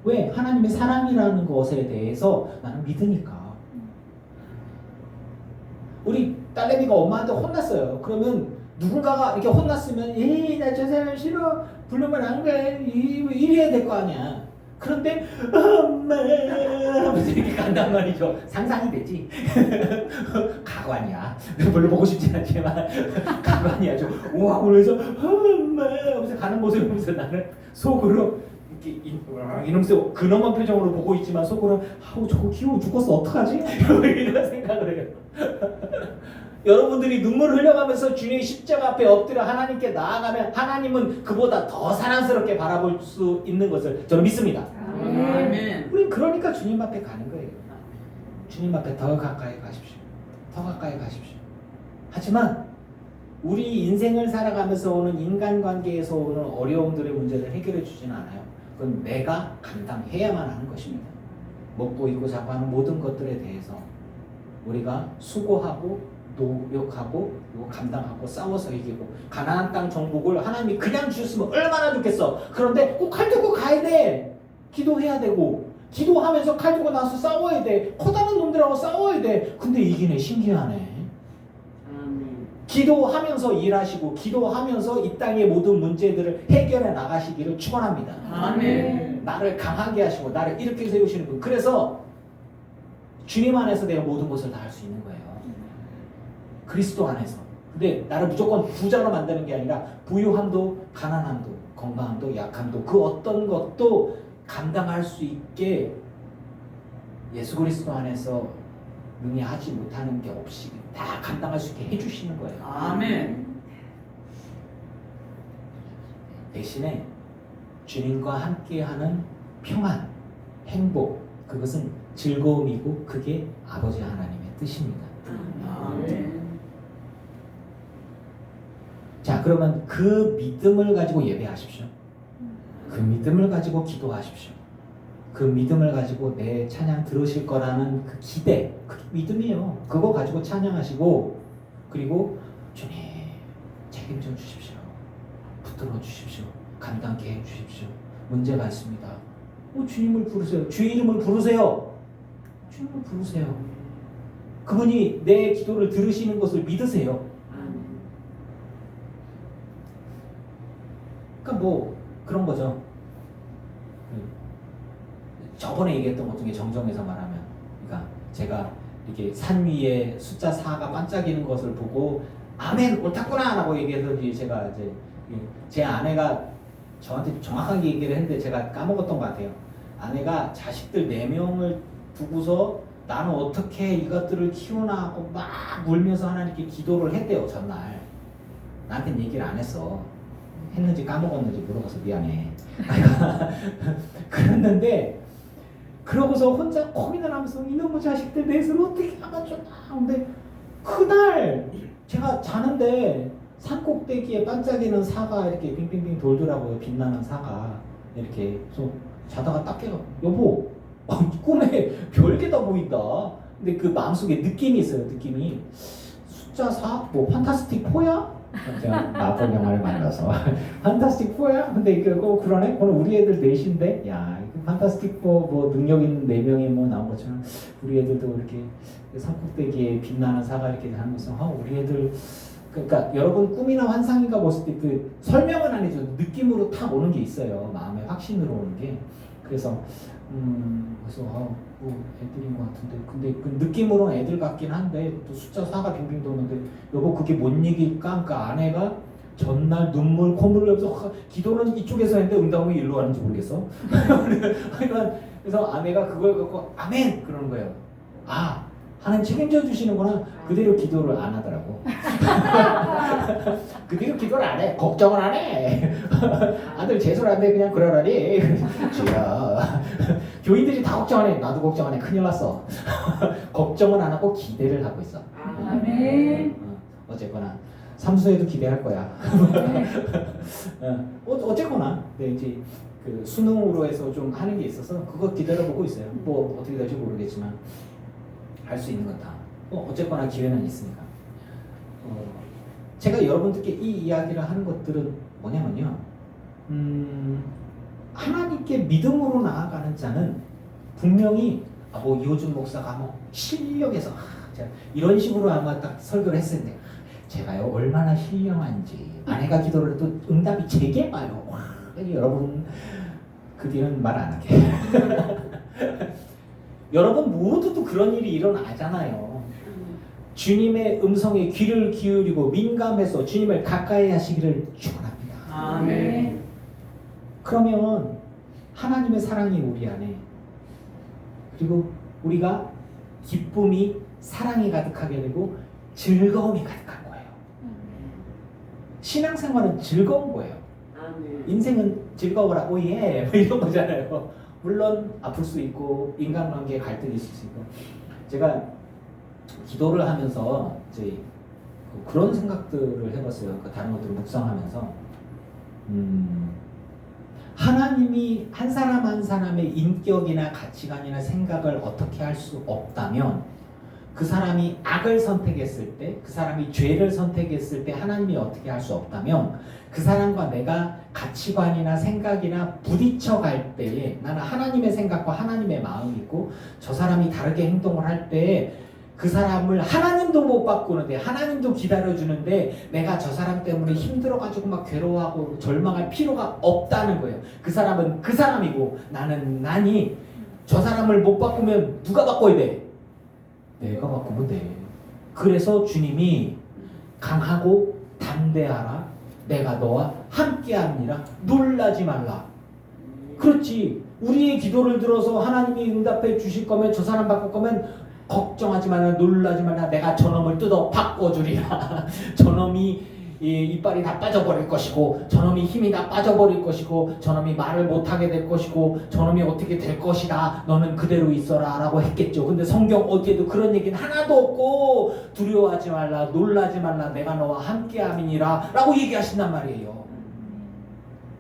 왜? 하나님의 사랑이라는 것에 대해서 나는 믿으니까. 우리 딸내미가 엄마한테 혼났어요. 그러면 누군가가 이렇게 혼났으면 에이 나 저 사람 싫어 부르면 안 가. 이래야 될 거 아니야. 그런데 엄마 하면서 이렇게 간단 말이죠. 상상이 되지. 가관이야. 별로 보고 싶진 않지만 가관이야. 좀 우와 그래서 엄마 하면서 가는 모습을 보면서 나는 속으로 이렇게 이러면서 근엄한 표정으로 보고 있지만 속으로 아우 저거 귀여워 죽겠어 어떡하지? 이런 생각을 해요. 여러분들이 눈물을 흘려가면서 주님의 십자가 앞에 엎드려 하나님께 나아가면 하나님은 그보다 더 사랑스럽게 바라볼 수 있는 것을 저는 믿습니다. 아멘. 우린 그러니까 주님 앞에 가는 거예요. 주님 앞에 더 가까이 가십시오. 더 가까이 가십시오. 하지만 우리 인생을 살아가면서 오는 인간관계에서 오는 어려움들의 문제를 해결해 주지는 않아요. 그건 내가 감당해야만 하는 것입니다. 먹고 입고 자고 하는 모든 것들에 대해서 우리가 수고하고 노력하고 감당하고 싸워서 이기고 가나안 땅 정복을 하나님이 그냥 주셨으면 얼마나 좋겠어. 그런데 꼭 칼 들고 가야 돼. 기도해야 되고 기도하면서 칼 들고 나서 싸워야 돼. 커다란 놈들하고 싸워야 돼. 근데 이기네. 신기하네. 기도하면서 일하시고 기도하면서 이 땅의 모든 문제들을 해결해 나가시기를 축원합니다. 아멘. 나를 강하게 하시고 나를 이렇게 세우시는 분. 그래서 주님 안에서 내가 모든 것을 다 할 수 있는 거예요. 그리스도 안에서. 근데 나를 무조건 부자로 만드는 게 아니라 부유함도 가난함도 건강함도 약함도 그 어떤 것도 감당할 수 있게 예수 그리스도 안에서 능히 하지 못하는 게 없이 다 감당할 수 있게 해주시는 거예요. 아멘. 대신에 주님과 함께하는 평안, 행복, 그것은 즐거움이고 그게 아버지 하나님의 뜻입니다. 아멘. 자, 그러면 그 믿음을 가지고 예배하십시오. 그 믿음을 가지고 기도하십시오. 그 믿음을 가지고 내 찬양 들으실 거라는 그 기대, 그 믿음이에요. 그거 가지고 찬양하시고 그리고 주님 책임져 주십시오. 붙들어 주십시오. 감당케 해 주십시오. 문제가 있습니다. 주님을 부르세요. 주 이름을 부르세요. 주님을 부르세요. 그분이 내 기도를 들으시는 것을 믿으세요. 그러니까 뭐 그런 거죠. 저번에 얘기했던 것 중에 정정해서 말하면, 그러니까 제가 이렇게 산 위에 숫자 4가 반짝이는 것을 보고 아멘 옳았구나라고 얘기해서 이제 제가 이제 제 아내가 저한테 정확하게 얘기를 했는데 제가 까먹었던 것 같아요. 아내가 자식들 4명을 두고서 나는 어떻게 이것들을 키우나 하고 막 울면서 하나님께 기도를 했대요. 전날 나한테는 얘기를 안 했어. 했는지 까먹었는지 물어봐서 미안해. 그랬는데 그러고서 혼자 고민을 하면서 이놈의 자식들 넷을 어떻게 하면 좋나. 근데 그날 제가 자는데 산꼭대기에 반짝이는 사가 이렇게 빙빙빙 돌더라고요. 빛나는 사가 이렇게. 그래서 자다가 딱 깨가 여보 꿈에 별게 다 보인다. 근데 그 마음속에 느낌이 있어요. 느낌이 숫자 4? 뭐 판타스틱 4야? 제가 나쁜 영화를 만나서 판타스틱 4야? 근데 그러네? 그건 우리 애들 넷인데? 야, 판타스틱 4 뭐 능력 있는 4명이 뭐 나온 것처럼 우리 애들도 이렇게 산꼭대기에 빛나는 사가 이렇게 하는 것은 우리 애들. 그러니까 여러분 꿈이나 환상인가 봤을 때 그 설명은 아니죠. 느낌으로 탁 오는 게 있어요. 마음의 확신으로 오는 게. 그래서 그래서 뭐 애들인 것 같은데 근데 그 느낌으로는 애들 같긴 한데 또 숫자 4가 빙빙 도는데 여보 그게 뭔 얘기일까? 그러니까 아내가 전날 눈물 콧물을 흘려서 기도는 이쪽에서 했는데 응답이 일로 가는지 모르겠어. 그래서 아내가 그걸 갖고 아멘 그러는 거예요. 아 하나님 책임져 주시는구나. 그대로 기도를 안 하더라고. 그대로 기도를 안 해. 걱정을 안 해. 아들 재수를 안 돼. 그냥 그러라니. 주여. 교인들이 다 걱정 안 해. 나도 걱정 안 해. 큰일 났어. 걱정은 안 하고 기대를 하고 있어. 아멘. 어쨌거나 삼수에도 기대할 거야. 어쨌거나 근데 이제 그 수능으로 해서 좀 하는 게 있어서 그거 기다려보고 있어요. 뭐 어떻게 될지 모르겠지만 할 수 있는 건 다. 어쨌거나 기회는 있으니까. 제가 여러분들께 이 이야기를 하는 것들은 뭐냐면요. 하나님께 믿음으로 나아가는 자는 분명히 뭐 이호준 목사가 뭐 신력에서 제가 이런 식으로 아마 딱 설교를 했을 때 제가요 얼마나 신령한지 아내가 기도를 해도 응답이 제게 와요. 와, 여러분 그 뒤는 말 안 할게. 여러분 모두도 그런 일이 일어나잖아요. 주님의 음성에 귀를 기울이고 민감해서 주님을 가까이 하시기를 축원합니다. 아멘. 그러면 하나님의 사랑이 우리 안에 그리고 우리가 기쁨이 사랑이 가득하게 되고 즐거움이 가득한 거예요. 신앙생활은 즐거운 거예요. 인생은 즐거워라 오예 뭐 이런 거잖아요. 물론 아플 수 있고 인간관계에 갈등이 있을 수 있고 제가 기도를 하면서 이제 그런 생각들을 해봤어요. 다른 것들을 묵상하면서 하나님이 한 사람 한 사람의 인격이나 가치관이나 생각을 어떻게 할 수 없다면 그 사람이 악을 선택했을 때, 그 사람이 죄를 선택했을 때 하나님이 어떻게 할 수 없다면 그 사람과 내가 가치관이나 생각이나 부딪혀 갈 때에 나는 하나님의 생각과 하나님의 마음이 있고 저 사람이 다르게 행동을 할 때에 그 사람을 하나님도 못 바꾸는데 하나님도 기다려주는데 내가 저 사람 때문에 힘들어가지고 막 괴로워하고 절망할 필요가 없다는 거예요. 그 사람은 그 사람이고 나는 나니 저 사람을 못 바꾸면 누가 바꿔야 돼? 내가 바꾸면 돼. 그래서 주님이 강하고 담대하라 내가 너와 함께함이라 놀라지 말라. 그렇지. 우리의 기도를 들어서 하나님이 응답해 주실 거면 저 사람 바꿀 거면 걱정하지 말라 놀라지 말라 내가 저놈을 뜯어 바꿔주리라. 저놈이 이빨이 다 빠져버릴 것이고 저놈이 힘이 다 빠져버릴 것이고 저놈이 말을 못하게 될 것이고 저놈이 어떻게 될 것이다. 너는 그대로 있어라 라고 했겠죠. 근데 성경 어디에도 그런 얘기는 하나도 없고 두려워하지 말라 놀라지 말라 내가 너와 함께함이니라 라고 얘기하신단 말이에요.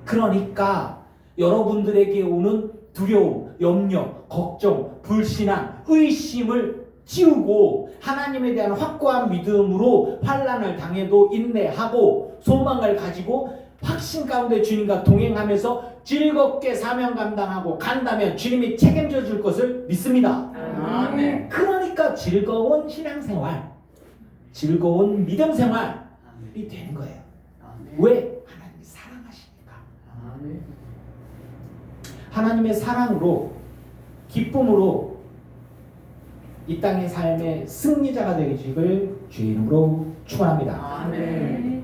그러니까 여러분들에게 오는 두려움, 염려, 걱정, 불신앙, 의심을 지우고 하나님에 대한 확고한 믿음으로 환난을 당해도 인내하고 소망을 가지고 확신 가운데 주님과 동행하면서 즐겁게 사명 감당하고 간다면 주님이 책임져 줄 것을 믿습니다. 아멘. 그러니까 즐거운 신앙생활, 즐거운 믿음생활이 되는 거예요. 왜? 하나님이 사랑하시니까. 아멘. 하나님의 사랑으로 기쁨으로 이 땅의 삶의 승리자가 되기를 주의 이름으로 축원합니다. 아멘.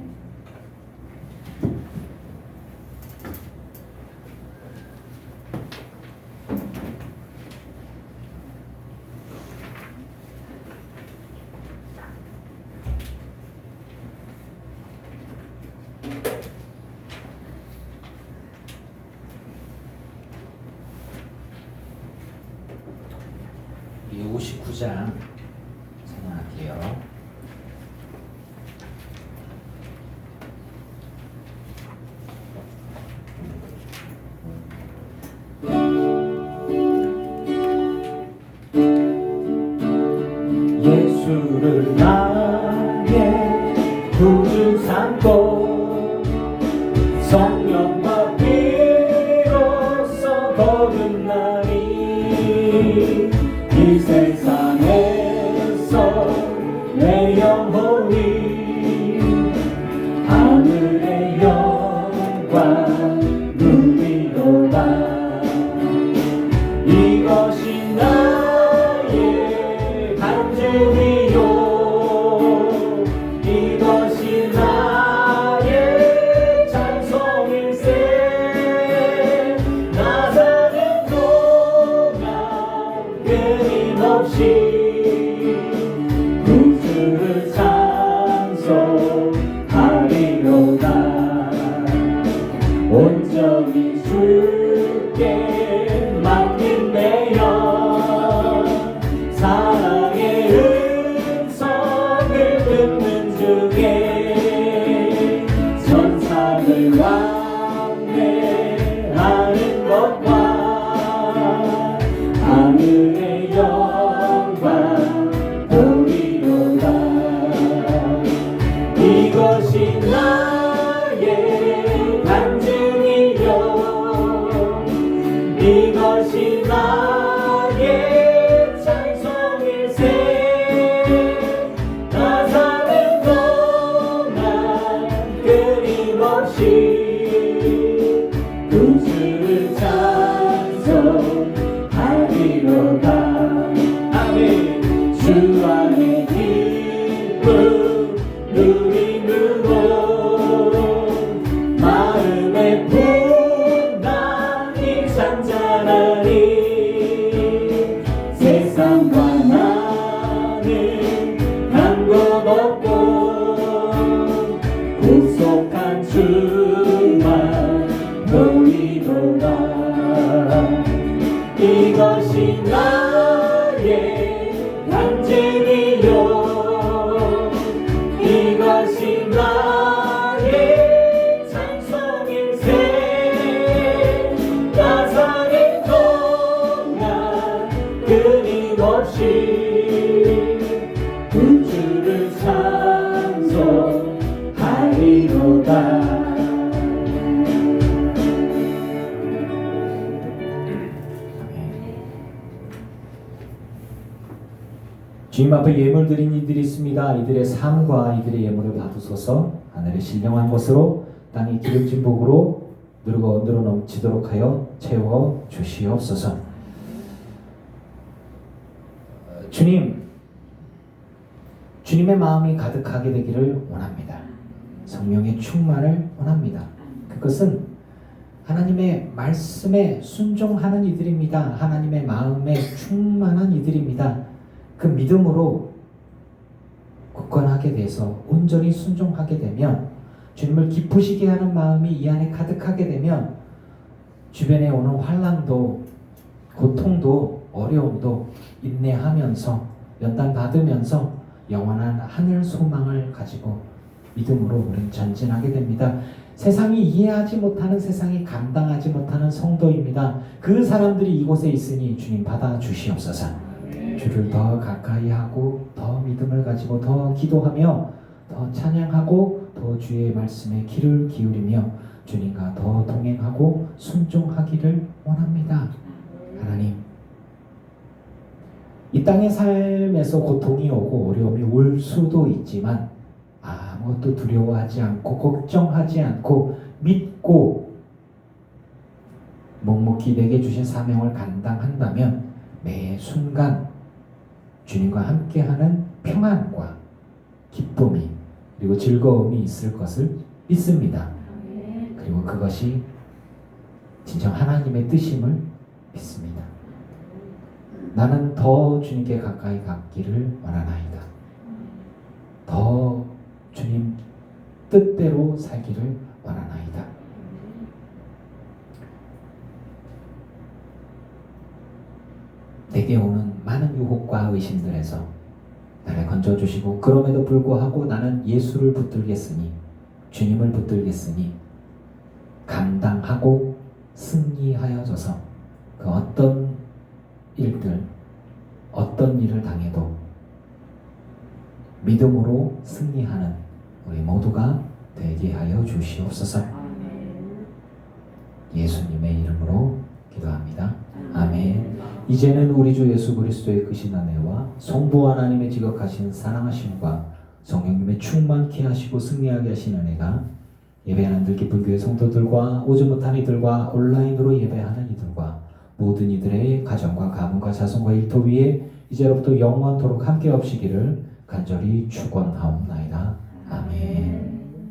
이 59장 생각할게요. 예수를 나의 구주 삼고 성령과 피로써 거듭나니 이 세상에서 내 영혼이 하늘의 영광 누리도다. 이것이 나의 간증이요 이것이 나의 찬송일세. 나 사는 동안 끊임없이 구주를 찬송하리로다. 온전히 주께 맡긴 내 영 사랑의 음성을 이로다. 아멘. 주 안에 기쁨 누리므로 마음의 분당이 잔잔하니 세상과 나는 간 곳 없고 구속한 주만 보이도다. 이것이 나의 간증이요 이것이 나의 찬송일세. 나사렛 동안 끊임없이 우주를 찬송하리로다. 주님 앞에 예물 드린 이들이 있습니다. 이들의 삶과 이들의 예물을 받으소서. 하늘의 신령한 것으로 땅의 기름진 복으로 늘어 넘치도록 하여 채워 주시옵소서. 주님의 마음이 가득하게 되기를 원합니다. 성령의 충만을 원합니다. 그것은 하나님의 말씀에 순종하는 이들입니다. 하나님의 마음에 충만한 이들입니다. 그 믿음으로 굳건하게 돼서 온전히 순종하게 되면, 주님을 기쁘시게 하는 마음이 이 안에 가득하게 되면 주변에 오는 환난도 고통도 어려움도 인내하면서 연단받으면서 영원한 하늘 소망을 가지고 믿음으로 우리는 전진하게 됩니다. 세상이 이해하지 못하는, 세상이 감당하지 못하는 성도입니다. 그 사람들이 이곳에 있으니 주님 받아 주시옵소서. 주를 더 가까이 하고 더 믿음을 가지고 더 기도하며 더 찬양하고 더 주의 말씀에 귀를 기울이며 주님과 더 동행하고 순종하기를 원합니다. 하나님, 이 땅의 삶에서 고통이 오고 어려움이 올 수도 있지만 아무것도 두려워하지 않고 걱정하지 않고 믿고 묵묵히 내게 주신 사명을 감당한다면 매 순간 주님과 함께하는 평안과 기쁨이 그리고 즐거움이 있을 것을 믿습니다. 그리고 그것이 진정 하나님의 뜻임을 믿습니다. 나는 더 주님께 가까이 가기를 원하나이다. 더 주님 뜻대로 살기를 원하나이다. 내게 오는 많은 유혹과 의심들에서 나를 건져주시고, 그럼에도 불구하고 나는 예수를 붙들겠으니, 주님을 붙들겠으니 감당하고 승리하여져서 그 어떤 일들, 어떤 일을 당해도 믿음으로 승리하는 우리 모두가 되게 하여 주시옵소서. 예수님의 이름으로 기도합니다. 아멘. 이제는 우리 주 예수 그리스도의 크신 은혜와 성부 하나님의 지극하신 사랑하심과 성령님의 충만케 하시고 승리하게 하신 은혜가 예배하는 들기쁨교회 성도들과 오지 못한 이들과 온라인으로 예배하는 이들과 모든 이들의 가정과 가문과 자손과 일터 위에 이제로부터 영원토록 함께 없시기를 간절히 축원하옵나이다.